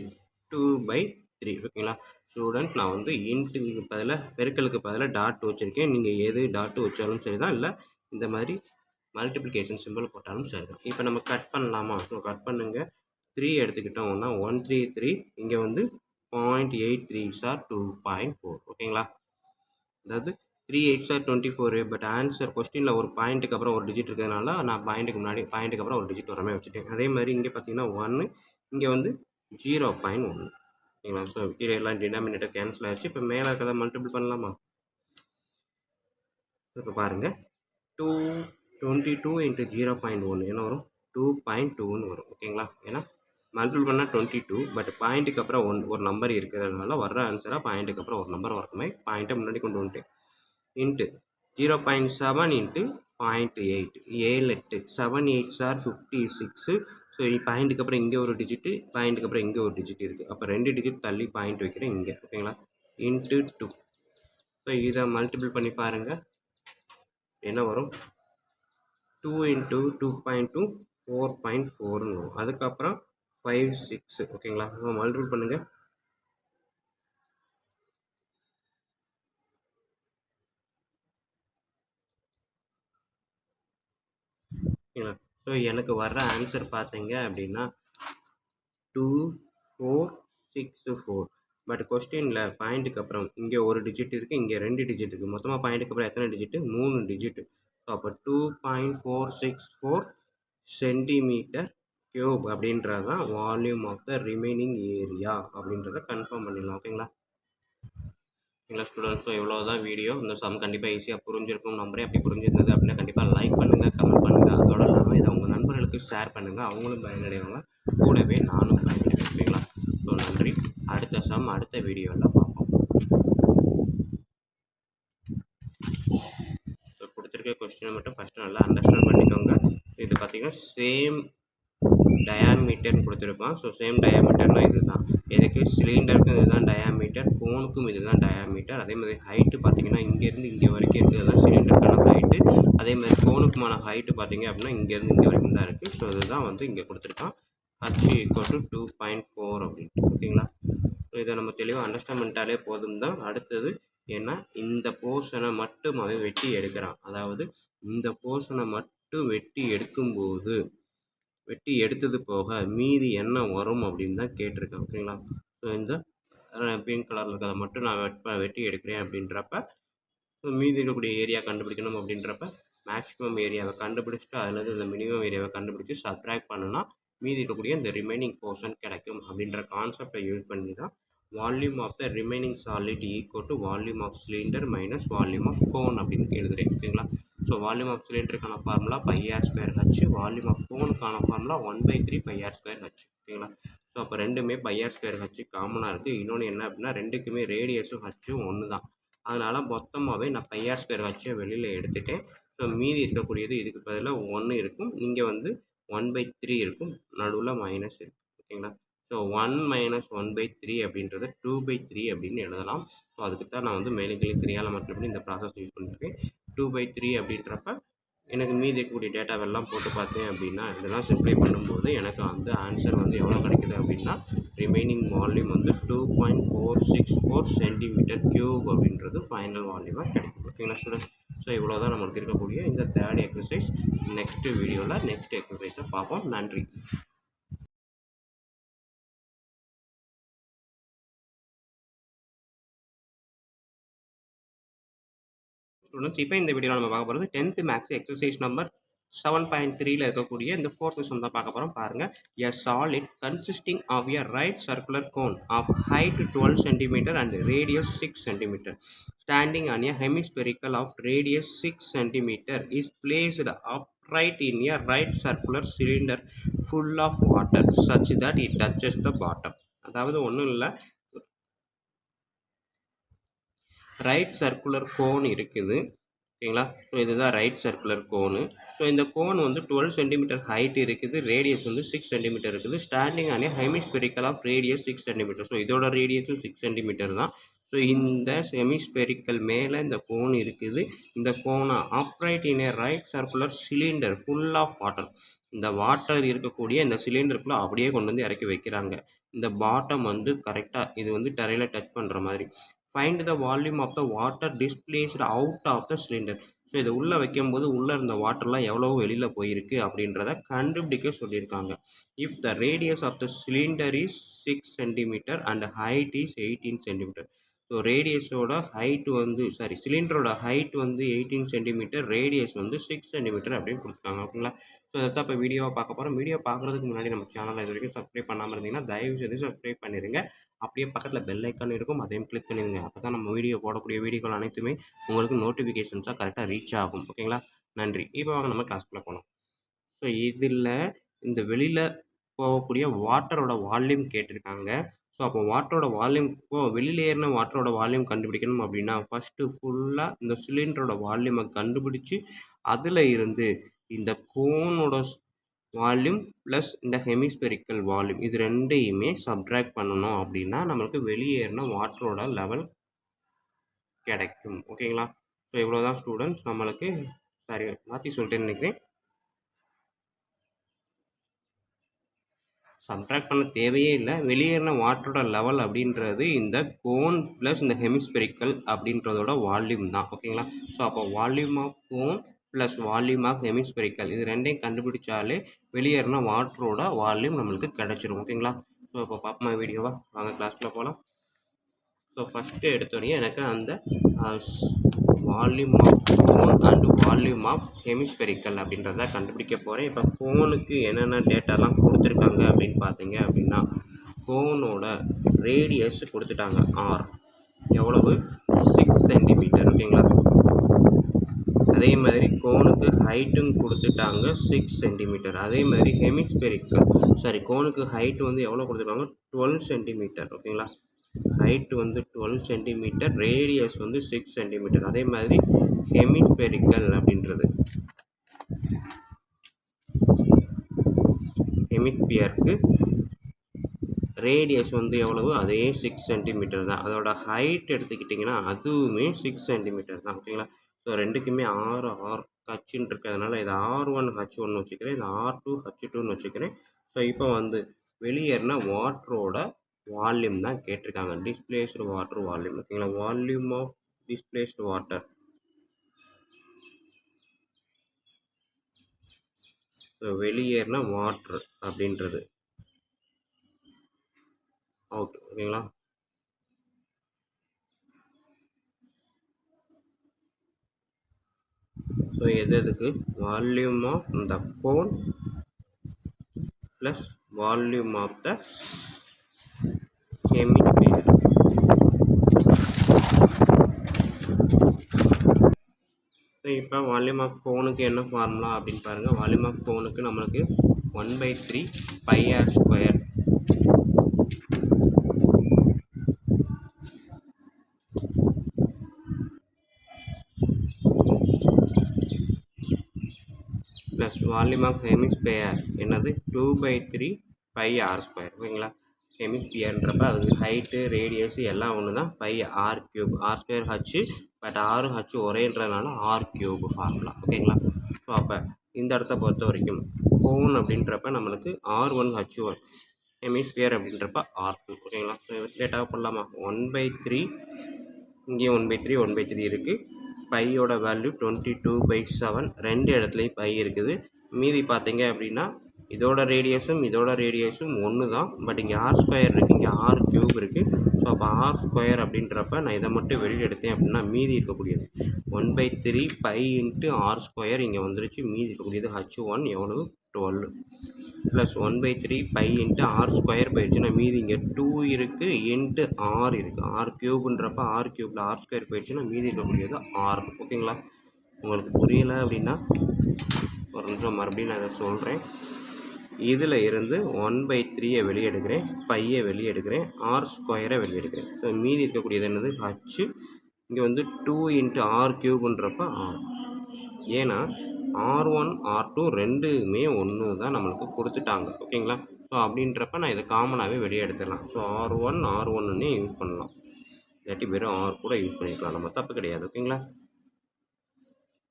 2/3. ஓகேங்களா? ஸ்டூடெண்ட் நான் வந்து இன்ட்டுக்கு பதிலாக பெருக்கலுக்கு பதிலாக டாட் வச்சுருக்கேன். நீங்கள் எது டாட்டு வச்சாலும் சரி தான், இல்லை இந்த மாதிரி மல்டிப்ளிகேஷன் சிம்பிள் போட்டாலும் சரி தான். இப்போ நம்ம கட் பண்ணலாமா? ஸோ கட் பண்ணுங்க. 3 எடுத்துக்கிட்டோம்னா 133. இங்கே வந்து 0.83 ஆர் 2.4. ஓகேங்களா? அதாவது 3 8s are 24. பட் ஆன்சர் கொஸ்டினில் ஒரு பாயிண்ட்டுக்கு அப்புறம் ஒரு டிஜிட் இருக்கிறதுனால நான் பாயிண்ட்டுக்கு முன்னாடி பாயிண்ட்டுக்கு அப்புறம் ஒரு டிஜிட் வரமே வச்சுட்டேன். அதே மாதிரி இங்கே பார்த்தீங்கன்னா 1, இங்கே வந்து 0.1. ஓகேங்களா? ஸோ கீழே எல்லாம் டினாமினேட்டர் கேன்சல் ஆகிடுச்சு. இப்போ மேலே இருக்கிறத மல்டிபிள் பண்ணலாமா? இப்போ பாருங்கள் 222 × 0.1 என்ன வரும்? 2.2ன்னு வரும். ஓகேங்களா? ஏன்னா மல்டிபிள் பண்ணால் 22, பட் பாயிண்ட்டுக்கு அப்புறம் ஒரு நம்பர் இருக்கிறதுனால வர்ற ஆன்சராக பாயிண்ட்டுக்கு அப்புறம் ஒரு நம்பர் வரக்குமே பாயிண்ட்டை முன்னாடி கொண்டு வந்துட்டேன். Into 0.7 × 0.8 7 8 7 8s are 56. ஸோ பாயிண்ட்டுக்கு அப்புறம் இங்கே ஒரு டிஜிட்டு, பாயிண்ட்டுக்கு அப்புறம் இங்கே ஒரு டிஜிட் இருக்குது. அப்போ 2 டிஜிட் தள்ளி பாயிண்ட் வைக்கிறேன் இங்கே. ஓகேங்களா? இன்ட்டு 2. ஸோ இதை மல்டிபிள் பண்ணி பாருங்கள் என்ன வரும்? 2 × 2.2 4.4ன்னு வரும். அதுக்கப்புறம் 56 ஓகேங்களா. மல்டிபிள் பண்ணுங்கள். ஓகேங்களா. ஸோ எனக்கு வர்ற ஆன்சர் பார்த்தீங்க அப்படின்னா 2464. பட் கொஸ்டினில் பாயிண்ட்டுக்கு அப்புறம் இங்கே ஒரு டிஜிட் இருக்குது, இங்கே 2 டிஜிட் இருக்குது. மொத்தமாக பாயிண்ட்டுக்கு அப்புறம் எத்தனை டிஜிட்டு? 3 டிஜிட்டு. ஸோ அப்போ 2.464 சென்டிமீட்டர் கியூப் அப்படின்றது தான் volume of the remaining area அப்படின்றத கன்ஃபார்ம் பண்ணிடலாம். ஓகேங்களா. ஓகேங்களா ஸ்டூடெண்ட்ஸ், ஸோ இவ்வளோ தான் வீடியோ. இந்த சம் கண்டிப்பாக ஈஸியாக புரிஞ்சிருக்கும் நம்புறேன். அப்படி புரிஞ்சிருந்தது அப்படின்னா கண்டிப்பாக லைக் பண்ணுங்கள், கமெண்ட் பண்ணுங்கள். அதோட இல்லாமல் இதை உங்கள் நண்பர்களுக்கு ஷேர் பண்ணுங்கள், அவங்களும் பயனடைவாங்க, கூடவே நானும் பயனடைவேன். ஓகேங்களா. ஸோ நன்றி. அடுத்த சம் அடுத்த வீடியோவில் பார்ப்போம். ஸோ கொடுத்துருக்க கொஸ்டினை மட்டும் ஃபஸ்ட்டு நல்லா அண்டர்ஸ்டாண்ட் பண்ணிக்கோங்க. இது பார்த்தீங்கன்னா சேம் டயாமீட்டர்னு கொடுத்துருப்பான். ஸோ சேம் டயாமீட்டர்னால் இது தான். எதுக்கு? சிலிண்டருக்கும் இது தான் டயாமீட்டர், கோனுக்கும் இது தான் டயாமீட்டர். அதே மாதிரி ஹைட்டு பார்த்தீங்கன்னா இங்கேருந்து இங்கே வரைக்கும் இருக்கிறது தான் சிலிண்டருக்கான ஹைட்டு. அதே மாதிரி கோனுக்குமான ஹைட்டு பார்த்தீங்க அப்படின்னா இங்கேருந்து இங்கே வரைக்கும் தான் இருக்குது. ஸோ இதுதான் வந்து இங்கே கொடுத்துருக்கான். h = 2.4 அப்படின்ட்டு. ஓகேங்களா. ஸோ இதை நம்ம தெளிவாக அண்டர்ஸ்டாண்ட் பண்ணிட்டாலே போதும் தான். அடுத்தது ஏன்னா இந்த போர்ஷனை மட்டும் அவன் வெட்டி எடுக்கிறான். அதாவது இந்த போர்ஷனை மட்டும் வெட்டி எடுக்கும்போது வெட்டி எடுத்தது போக மீதி என்ன வரும் அப்படின்னு தான் கேட்டிருக்கேன். ஓகேங்களா. ஸோ இந்த பிங்க் கலரில் இருக்கிறத மட்டும் நான் வெட்டி எடுக்கிறேன் அப்படின்றப்ப மீதி இருக்கக்கூடிய ஏரியா கண்டுபிடிக்கணும். அப்படின்றப்ப மேக்ஸிமம் ஏரியாவை கண்டுபிடிச்சிட்டு அதுலேருந்து இந்த மினிமம் ஏரியாவை கண்டுபிடிச்சி சப்ட்ராக்ட் பண்ணுனா மீதி இருக்கக்கூடிய இந்த ரிமைனிங் போர்ஷன் கிடைக்கும் அப்படின்ற கான்செப்டை யூஸ் பண்ணி தான் volume of the remaining solid equal to volume of cylinder minus volume of cone அப்படின்னு எழுதுறேன். ஓகேங்களா. ஸோ வால்யூம் ஆஃப் சிலிண்டருக்கான ஃபார்முலா πr²h, வால்யூம் ஆஃப் கோனுக்கான ஃபார்முலா 1/3 πr²h. ஓகேங்களா. ஸோ அப்போ ரெண்டுமே πr²h காமனாக இருக்குது. இன்னொன்று என்ன அப்படின்னா ரெண்டுக்குமே ரேடியஸும் ஹச்சும் ஒன்று தான். அதனால் மொத்தமாகவே நான் πr²h வெளியில் எடுத்துட்டேன். ஸோ மீதி இருக்கக்கூடியது இதுக்கு பதிலாக 1 இருக்கும், இங்கே வந்து 1/3 இருக்கும், நடுவில் மைனஸ் இருக்குது. ஓகேங்களா. ஸோ 1 - 1/3 அப்படின்றத 2/3 அப்படின்னு எழுதலாம். ஸோ அதுக்கு தான் நான் வந்து மேலும் கீழே தெரியாமல் மட்டும் இந்த ப்ராசஸ் யூஸ் பண்ணியிருக்கேன். 2/3 அப்படின்றப்ப எனக்கு மீதி இருக்கக்கூடிய டேட்டாவெல்லாம் போட்டு பார்த்தேன் அப்படின்னா இதெல்லாம் சிம்ப்ளை பண்ணும்போது எனக்கு அந்த ஆன்சர் வந்து எவ்வளோ கிடைக்குது அப்படின்னா ரிமைனிங் வால்யூம் வந்து 2.464 சென்டிமீட்டர் கியூப் அப்படின்றது ஃபைனல் வால்யூமாக கிடைக்கும். ஓகேங்களா ஸ்டூடெண்ட்ஸ். ஸோ இவ்வளோ தான் நம்மளுக்கு இருக்கக்கூடிய இந்த தேர்ட் எக்ஸசைஸ். நெக்ஸ்ட் வீடியோவில் நெக்ஸ்ட் எக்ஸசைஸை பார்ப்போம். நன்றி. ஸ்டூடெண்ட்ஸ், இப்போ இந்த வீடியோவில் நம்ம பார்க்க போகிறது 10th மேக்ஸ் எக்ஸசைஸ் நம்பர் 7.3ல இருக்கக்கூடிய இந்த 4th சம் தான் பார்க்க போகிறோம். பாருங்கள். A solid consisting of a right circular cone of height 12 cm and radius 6 cm standing on a hemispherical of radius 6 cm is placed upright in a right circular cylinder full of water such that it touches the bottom. அதாவது ஒன்றும் இல்லை, right circular cone இருக்குது. ஓகேங்களா. So இதுதான் right circular கோனு. So இந்த cone வந்து 12 cm height இருக்குது, radius வந்து 6 cm இருக்குது. ஸ்டாண்டிங் ஆனே hemispherical of radius 6 cm. So இதோட ரேடியஸும் 6 cm தான். ஸோ இந்த ஹெமிஸ்பெரிக்கல் மேலே இந்த கோன் இருக்குது. இந்த கோனை upright in a right circular cylinder full of water. இந்த வாட்டர் இருக்கக்கூடிய இந்த சிலிண்டருக்குள்ளே அப்படியே கொண்டு வந்து இறக்கி வைக்கிறாங்க. இந்த பாட்டம் வந்து கரெக்டாக இது வந்து தரையில் டச் பண்ணுற மாதிரி. Find the volume of the water displaced out of the cylinder. So இதை உள்ளே வைக்கும்போது உள்ளே இருந்த வாட்டர்லாம் எவ்வளோ வெளியில் போயிருக்கு அப்படின்றத கண்டுபிடிக்க சொல்லியிருக்காங்க. If the radius of the cylinder is 6 cm and height is 18 cm. So ரேடியஸோட ஹைட் வந்து சிலிண்டரோட ஹைட் வந்து 18 cm, ரேடியஸ் வந்து 6 cm அப்படின்னு கொடுத்துருக்காங்க. ஓகேங்களா. ஸோ இதை இப்போ வீடியோவை பார்க்க போகிறோம். வீடியோ பார்க்குறதுக்கு முன்னாடி நம்ம சேனலை இது வரைக்கும் சப்ஸ்கிரைப் பண்ணாமல் இருந்தீங்கன்னா தயவு செய்து சப்ஸ்கிரைப் பண்ணிடுங்க. அப்படியே பக்கத்தில் பெல் ஐக்கான் இருக்கும், அதையும் கிளிக் பண்ணிடுங்க. அப்போ தான் நம்ம வீடியோ போடக்கூடிய வீடியோக்கள் அனைத்துமே உங்களுக்கு நோட்டிஃபிகேஷன்ஸாக கரெக்டாக ரீச் ஆகும். ஓகேங்களா. நன்றி. இப்போ வாங்க நம்ம கிளாஸ்க்குள்ளே போகலாம். ஸோ இதில் இந்த வெளியில் போகக்கூடிய வாட்டரோட வால்யூம் கேட்டிருக்காங்க. ஸோ அப்போ வாட்டரோட வால்யூம் வெளியில் ஏறின வாட்டரோட வால்யூம் கண்டுபிடிக்கணும் அப்படின்னா ஃபஸ்ட்டு ஃபுல்லாக இந்த சிலிண்டரோட வால்யூமை கண்டுபிடிச்சி அதில் இருந்து இந்த கோனோட வால்யூம் ப்ளஸ் இந்த ஹெமிஸ்பெரிக்கல் வால்யூம் இது ரெண்டையுமே சப்ட்ராக்ட் பண்ணணும் அப்படின்னா நம்மளுக்கு வெளியேறின வாட்டரோட லெவல் கிடைக்கும். ஓகேங்களா. ஸோ இவ்வளோ தான் ஸ்டூடெண்ட்ஸ். நம்மளுக்கு மாற்றி சொல்லிட்டேன்னு நினைக்கிறேன். சப்ட்ராக்ட் பண்ண தேவையே இல்லை. வெளியேறின வாட்டரோட லெவல் அப்படின்றது இந்த கோன் ப்ளஸ் இந்த ஹெமிஸ்பெரிக்கல் அப்படின்றதோட வால்யூம் தான். ஓகேங்களா? ஸோ அப்போ volume of cone plus volume of hemispherical இது ரெண்டையும் கண்டுபிடிச்சாலே வெளியேறின வாட்டரோட வால்யூம் நம்மளுக்கு கிடச்சிரும். ஓகேங்களா? ஸோ இப்போ பார்ப்போமா வீடியோவா? வாங்க கிளாஸ்க்குள்ள போகலாம். ஸோ ஃபஸ்ட்டு எடுத்தோடனே எனக்கு அந்த volume of cone and volume of hemispherical அப்படின்றத கண்டுபிடிக்க போகிறேன். இப்போ கோனுக்கு என்னென்ன டேட்டாலாம் கொடுத்துருக்காங்க அப்படின்னு பார்த்தீங்க அப்படின்னா, கோனோட ரேடியஸ் கொடுத்துட்டாங்க ஆர் எவ்வளவு 6 சென்டிமீட்டர். ஓகேங்களா? அதே மாதிரி கோனுக்கு ஹைட்டும் கொடுத்துட்டாங்க 6 சென்டிமீட்டர். அதே மாதிரி ஹெமிஸ்பெரிக்கல் கோனுக்கு ஹைட் வந்து எவ்வளோ கொடுத்துருக்காங்க 12 சென்டிமீட்டர். ஓகேங்களா? ஹைட் வந்து 12 சென்டிமீட்டர், ரேடியஸ் வந்து 6 சென்டிமீட்டர். அதே மாதிரி ஹெமிஸ்பெரிக்கல் அப்படின்றது ஹெமிஸ்பியருக்கு ரேடியஸ் வந்து எவ்வளவு அதே 6 சென்டிமீட்டர் தான். அதோட ஹைட் எடுத்துக்கிட்டிங்கன்னா அதுவுமே 6 சென்டிமீட்டர் தான். ஓகேங்களா? ஸோ ரெண்டுக்குமே ஆர் ஹச்சுன்னு இருக்கிறதுனால இதை R1 H1 வச்சுக்கிறேன், இதை R2 H2ன்னு வச்சுக்கிறேன். ஸோ இப்போ வந்து வெளியேறின வாட்டரோட வால்யூம் தான் கேட்டிருக்காங்க. Displaced water volume. ஓகேங்களா? Volume of displaced water. So வெளியேறின வாட்டர் அப்படின்றது அவுட். ஓகேங்களா? ஸோ எதுக்கு volume of the cone plus volume of the hemisphere. So இப்போ வால்யூம் ஆஃப் கோனுக்கு என்ன ஃபார்முலா அப்படின்னு பாருங்கள். வால்யூம் ஆஃப் கோனுக்கு நம்மளுக்கு 1/3 πr² plus volume of hemisphere என்னது 2/3 πr². ஓகேங்களா? ஹெமிஸ்பியர்ன்றப்ப அதுக்கு ஹைட்டு ரேடியஸ் எல்லாம் ஒன்று தான். πr³ r² h, பட் ஆரும் ஹச் ஒரேன்றதுனால r³ ஃபார்முலா. ஓகேங்களா? ஸோ அப்போ இந்த இடத்த பொறுத்த வரைக்கும் கோன் அப்படின்றப்ப நம்மளுக்கு R1 H1, ஹெமிஸ்பியர் அப்படின்றப்ப R2. ஓகேங்களா? ஸோ டேட்டாவை பண்ணலாமா? 1/3 இங்கேயும் 1/3 1/3 இருக்குது. பையோட வேல்யூ 22/7. ரெண்டு இடத்துலையும் பை இருக்குது. மீதி பார்த்தீங்க அப்படின்னா இதோட ரேடியஸும் ஒன்று தான். பட் இங்கே R² இருக்குது, இங்கே R³ இருக்குது. ஸோ அப்போ R² அப்படின்றப்ப நான் இதை மட்டும் வெளியே எடுத்தேன் அப்படின்னா மீதி இருக்கக்கூடியது 1/3 π × R² இங்கே வந்துருச்சு. மீதி இருக்கக்கூடியது H1 எவ்வளவு 12 ப்ளஸ் 1/3 π × R² போயிடுச்சுன்னா மீதி இங்கே 2 இருக்குது இன்ட்டு R இருக்குது. R³ R² போயிடுச்சுன்னா மீதி இருக்கக்கூடியது R. ஓகேங்களா? உங்களுக்கு புரியலை அப்படின்னா ஒரு நிமிஷம் மறுபடியும் நான் இதை சொல்கிறேன். இதில் இருந்து 1/3 வெளியே எடுக்கிறேன், பையை வெளியே எடுக்கிறேன், R² வெளியே எடுக்கிறேன். ஸோ மீதி இருக்கக்கூடியது என்னது H. இங்கே வந்து 2 × R³ R. ஏன்னா R1 R2 ரெண்டுமே ஒன்று தான் நம்மளுக்கு கொடுத்துட்டாங்க. ஓகேங்களா? ஸோ அப்படின்றப்ப நான் இதை காமனாகவே வெளியே எடுத்துடலாம். ஸோ R1 யூஸ் பண்ணலாம், இல்லாட்டி வெறும் R கூட யூஸ் பண்ணிக்கலாம், நம்ம தப்பு கிடையாது. ஓகேங்களா?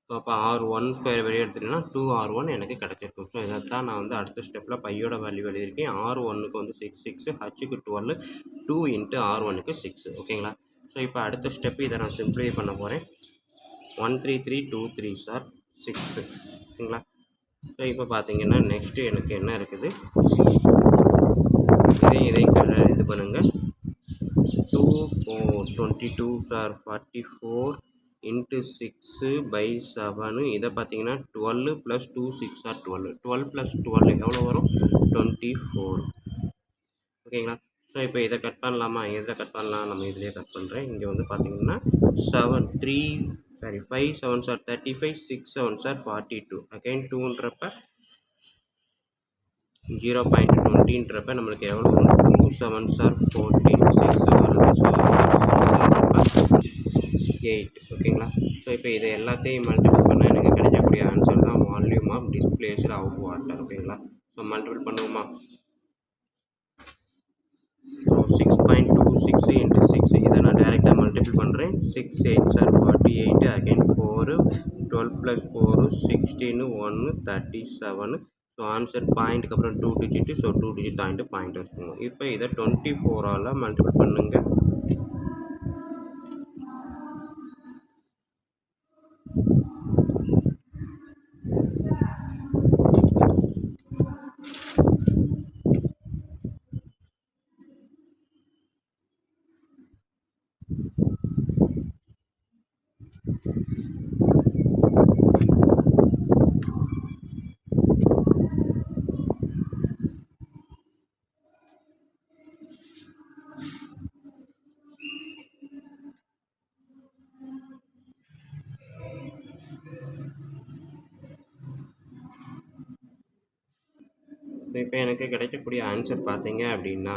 ஸோ அப்போ R1² வெளியே எடுத்துட்டீங்கன்னா 2R1 எனக்கு கிடச்சிருக்கும். ஸோ இதை தான் நான் வந்து அடுத்த ஸ்டெப்பில் பையோட வேல்யூ எழுதியிருக்கேன். R1க்கு வந்து 6, Hக்கு 12, 2 × R1க்கு 6. ஓகேங்களா? ஸோ இப்போ அடுத்த ஸ்டெப்பு இதை நான் சிம்பிளிஃபை பண்ண போகிறேன். 133 2 3s are 6. ஓகேங்களா? ஸோ இப்போ பார்த்தீங்கன்னா நெக்ஸ்ட்டு எனக்கு என்ன இருக்குது, இதையும் இது பண்ணுங்கள். 22s are 44 × 6/7. இதை பார்த்தீங்கன்னா 12 + 2 6 are 12. 12 + 12 எவ்வளோ வரும் 24. ஓகேங்களா? ஸோ இப்போ இதை கட் பண்ணலாமா? இதில் கட் பண்ணலாம், நம்ம இதிலே கட் பண்ணுறேன். இங்கே வந்து பார்த்தீங்கன்னா 5 7s are 35, 6 7s are 42. Again 2ன்றப்ப 0.20ன்றப்ப நம்மளுக்கு எவ்வளோ வரும் 2 7s are 14, 6 வருது. ஸோ 8. ஓகேங்களா? ஸோ இப்போ இதை எல்லாத்தையும் மல்டிபிள் பண்ணால் எனக்கு கிடைக்கக்கூடிய ஆன்சர் தான் volume of displaced of water. ஓகேங்களா? ஸோ மல்டிபிள் பண்ணுவோமா? ஸோ 6.26 × 6 இதை நான் டைரெக்டாக மல்டிபிள் பண்ணுறேன். 6 8s are 48, again 4, 12 + 4 16, 1 37. So answer பாயிண்ட்டுக்கு அப்புறம் 2 டிஜிட்டு. ஸோ 2 டிஜிட் தாண்டிட்டு பாயிண்ட் வச்சுக்கோங்க. இப்போ இதை 24ஆல் மல்டிபிள் பண்ணுங்க. இப்போ எனக்கு கிடைக்கக்கூடிய ஆன்சர் பார்த்தீங்க அப்படின்னா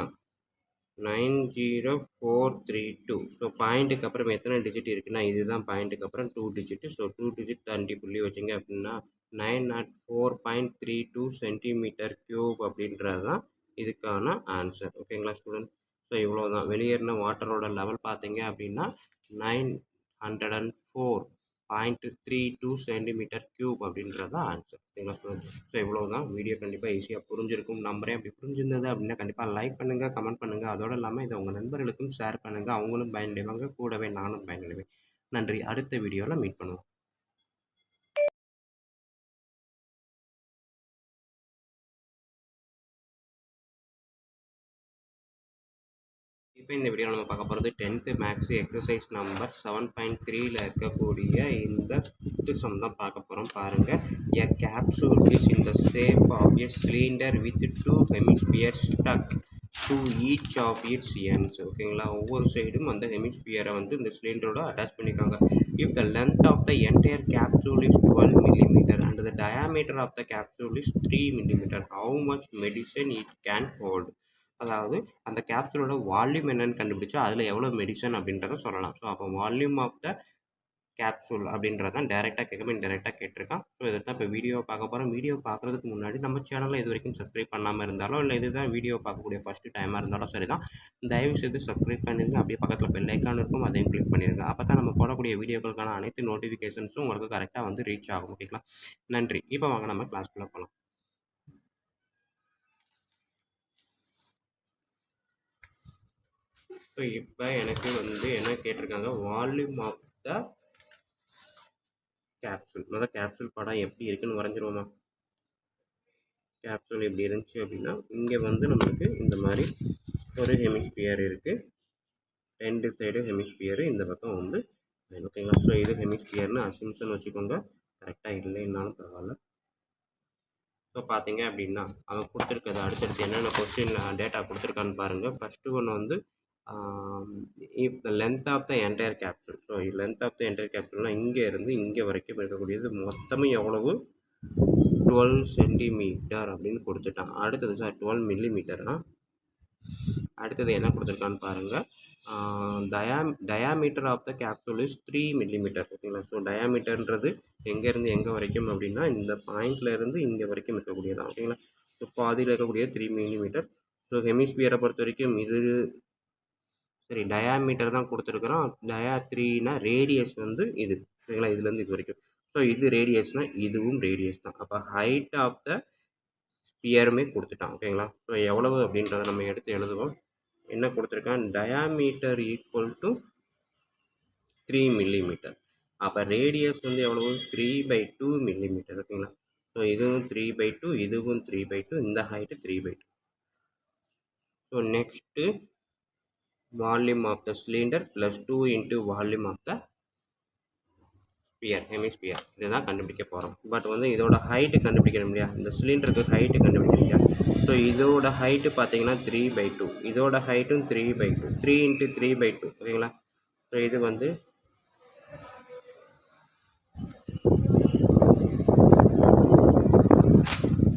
90432. ஸோ பாயிண்ட்டுக்கு அப்புறம் எத்தனை டிஜிட் இருக்குன்னா இதுதான் பாயிண்ட்டுக்கு அப்புறம் 2 டிஜிட்டு. ஸோ 2 டிஜிட் தாண்டி புள்ளி வச்சிங்க அப்படின்னா 904.32 சென்டிமீட்டர் க்யூப் அப்படின்றது தான் இதுக்கான ஆன்சர். ஓகேங்களா ஸ்டூடெண்ட்? ஸோ இவ்வளோ தான். வெளியேறின வாட்டரோட லெவல் பார்த்தீங்க அப்படின்னா 904.32 சென்டிமீட்டர் க்யூப் அப்படின்றது தான் ஆன்சர். ஓகேங்களா ஸ்டூடெண்ட்? ஸோ இவ்வளோ தான். வீடியோ கண்டிப்பாக ஈஸியாக புரிஞ்சிருக்கும் நம்புறேன். அப்படி புரிஞ்சிருந்தது அப்படின்னா கண்டிப்பாக லைக் பண்ணுங்கள், கமெண்ட் பண்ணுங்கள். அதோடு இல்லாமல் இதை உங்கள் நண்பர்களுக்கும் ஷேர் பண்ணுங்கள். அவங்களும் பயனடைவாங்க, கூடவே நானும் பயனடைவேன். நன்றி. அடுத்த வீடியோவில் மீட் பண்ணுவோம். இப்போ இந்த வீடியோவில் நம்ம பார்க்க போகிறது 10th மேக்ஸ் எக்ஸசைஸ் நம்பர் 7.3ல் இருக்கக்கூடிய இந்த 5th சம் தான் பார்க்க போகிறோம். பாருங்கள். A capsule is in the shape of a cylinder with 2 hemispheres stuck to each of its ends. ஓகேங்களா? ஒவ்வொரு சைடும் அந்த ஹெமிஸ்பியரை வந்து இந்த சிலிண்டரோட அட்டாச் பண்ணியிருக்காங்க. If the length of the entire capsule is 12 mm and the diameter of the capsule is 3 mm, how much medicine it can hold? அதாவது அந்த கேப்சூலோட volume என்னன்னு கண்டுபிடிச்சா அதில் எவ்வளோ மெடிசன் அப்படின்றத சொல்லலாம். ஸோ அப்போ வால்யூம் ஆஃப் த கேப்சூல் அப்படின்றதான் டேரெக்டாக கேட்காம இன்டெரக்டாக கேட்டிருக்கான். ஸோ இதை தான் இப்போ வீடியோ பார்க்க போகிறோம். வீடியோ பார்க்குறதுக்கு முன்னாடி நம்ம சேனலில் இது வரைக்கும் சப்ஸ்கிரைப் பண்ணாமல் இருந்தாலும் இல்லை இதுதான் வீடியோ பார்க்கக்கூடிய ஃபஸ்ட்டு டைமாக இருந்தாலும் சரி தான், தயவு செய்து சப்ஸ்கிரைப் பண்ணிடுங்க. அப்படியே பக்கத்தில் பெல் ஐக்கான் இருக்கும், அதையும் கிளிக் பண்ணிடுங்க. அப்போ தான் நம்ம போடக்கூடிய வீடியோக்களுக்கான அனைத்து நோட்டிஃபிகேஷன்ஸும் உங்களுக்கு கரெக்டாக வந்து ரீச் ஆகும். ஓகேங்களா? நன்றி. இப்போ வாங்க நம்ம கிளாஸ்க்குள்ளே போகலாம். ஸோ இப்போ எனக்கு வந்து என்ன கேட்டிருக்காங்க, வால்யூம் ஆஃப் த கேப்சூல். முதல் கேப்சூல் படம் எப்படி இருக்குன்னு வரைஞ்சிருவோமா? கேப்சூல் எப்படி இருந்துச்சு அப்படின்னா இங்கே வந்து நம்மளுக்கு இந்த மாதிரி ஒரு ஹெமிஸ்பியர் இருக்குது, 2 சைடு ஹெமிஸ்பியரு, இந்த பக்கம் வந்து ஓகேங்களா? ஸோ இது ஹெமிஸ்பியர்னு அசிம்ஷன் வச்சுக்கோங்க, கரெக்டாக இல்லைன்னாலும் பரவாயில்ல. ஸோ பார்த்தீங்க அப்படின்னா அவன் கொடுத்துருக்கிறது அடுத்தடுத்து என்னென்ன கொஸ்டின் டேட்டா கொடுத்துருக்கான்னு பாருங்கள். ஃபஸ்ட்டு ஒன்று வந்து if the length of the entire capsule. So length of the entire capsuleனால் இங்கே இருந்து இங்கே வரைக்கும் இருக்கக்கூடியது மொத்தமும் எவ்வளவு? 12 சென்டிமீட்டர் அப்படின்னு கொடுத்துட்டான். அடுத்தது சார் 12 மில்லிமீட்டர்னா அடுத்தது என்ன கொடுத்துருக்கான்னு பாருங்கள். Diameter of the capsule is 3 millimetre. ஓகேங்களா? ஸோ டயாமீட்டர்ன்றது எங்கேருந்து எங்கே வரைக்கும் அப்படின்னா இந்த பாயிண்டில் இருந்து இங்கே வரைக்கும் இருக்கக்கூடியதான். ஓகேங்களா? ஸோ பாதியில் இருக்கக்கூடிய 3 மில்லிமீட்டர். ஸோ ஹெமிஸ்பியரை பொறுத்த வரைக்கும் இது சரி டயாமீட்டர் தான் கொடுத்துருக்குறோம். டயா 3னா ரேடியஸ் வந்து இது. ஓகேங்களா? இதுலேருந்து இது வரைக்கும். ஸோ இது ரேடியஸ்னால் இதுவும் ரேடியஸ் தான். அப்போ ஹைட் ஆஃப் த ஸ்பியருமே கொடுத்துட்டான். ஓகேங்களா? ஸோ எவ்வளவு அப்படின்றத நம்ம எடுத்து எழுதுவோம். என்ன கொடுத்துருக்கான்? Diameter equal to 3 millimetre. அப்போ ரேடியஸ் வந்து எவ்வளவு? 3/2 மில்லிமீட்டர். ஓகேங்களா? ஸோ இதுவும் 3/2, இதுவும் 3/2, இந்த height 3/2. So next volume of the cylinder plus 2 into volume of the sphere, hemisphere. இதுதான் கண்டுபிடிக்க போகிறோம். பட் வந்து இதோட ஹைட்டு கண்டுபிடிக்கணும் இல்லையா? இந்த சிலிண்டருக்கு ஹைட்டு கண்டுபிடிக்கணும் இல்லையா? ஸோ இதோட ஹைட்டு பார்த்தீங்கன்னா 3/2, இதோட ஹைட்டும் 3/2, 3 இன்ட்டு 3/2. ஓகேங்களா? ஸோ இது வந்து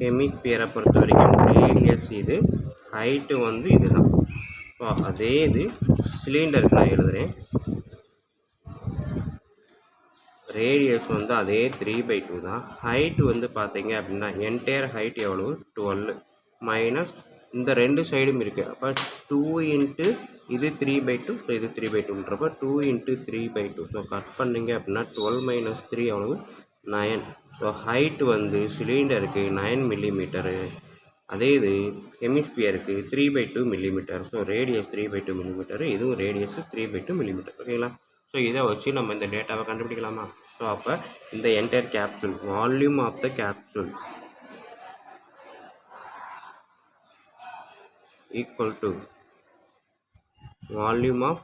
ஹெமிஸ்பியரை பொறுத்த வரைக்கும் ரேடியஸ் இது, ஹைட்டு வந்து இதுதான். ஸோ அதே இது சிலிண்டருக்கு நான் எழுதுகிறேன். ரேடியஸ் வந்து அதே 3/2 தான். ஹைட்டு வந்து பார்த்தீங்க அப்படின்னா என்டையர் ஹைட் எவ்வளவு? 12 மைனஸ் இந்த 2 சைடும் இருக்குது. அப்போ 2 இன்ட்டு இது 3/2, ஸோ இது 3/2ன்றப்போ 2 இன்ட்டு 3/2. ஸோ கட் பண்ணிங்க அப்படின்னா 12 - 3 எவ்வளவு? 9. ஸோ ஹைட் வந்து சிலிண்டருக்கு 9 மில்லிமீட்டரு, அதே இது ஹெமிஸ்பியருக்கு 3/2 மில்லிமீட்டர். ஸோ ரேடியஸ் 3/2 மில்லிமீட்டரு, இதுவும் ரேடியஸ் 3/2 மில்லிமீட்டர். ஓகேங்களா? ஸோ இதை வச்சு நம்ம இந்த டேட்டாவை கண்டுபிடிக்கலாமா? ஸோ அப்போ இந்த entire capsule volume of the capsule equal to volume of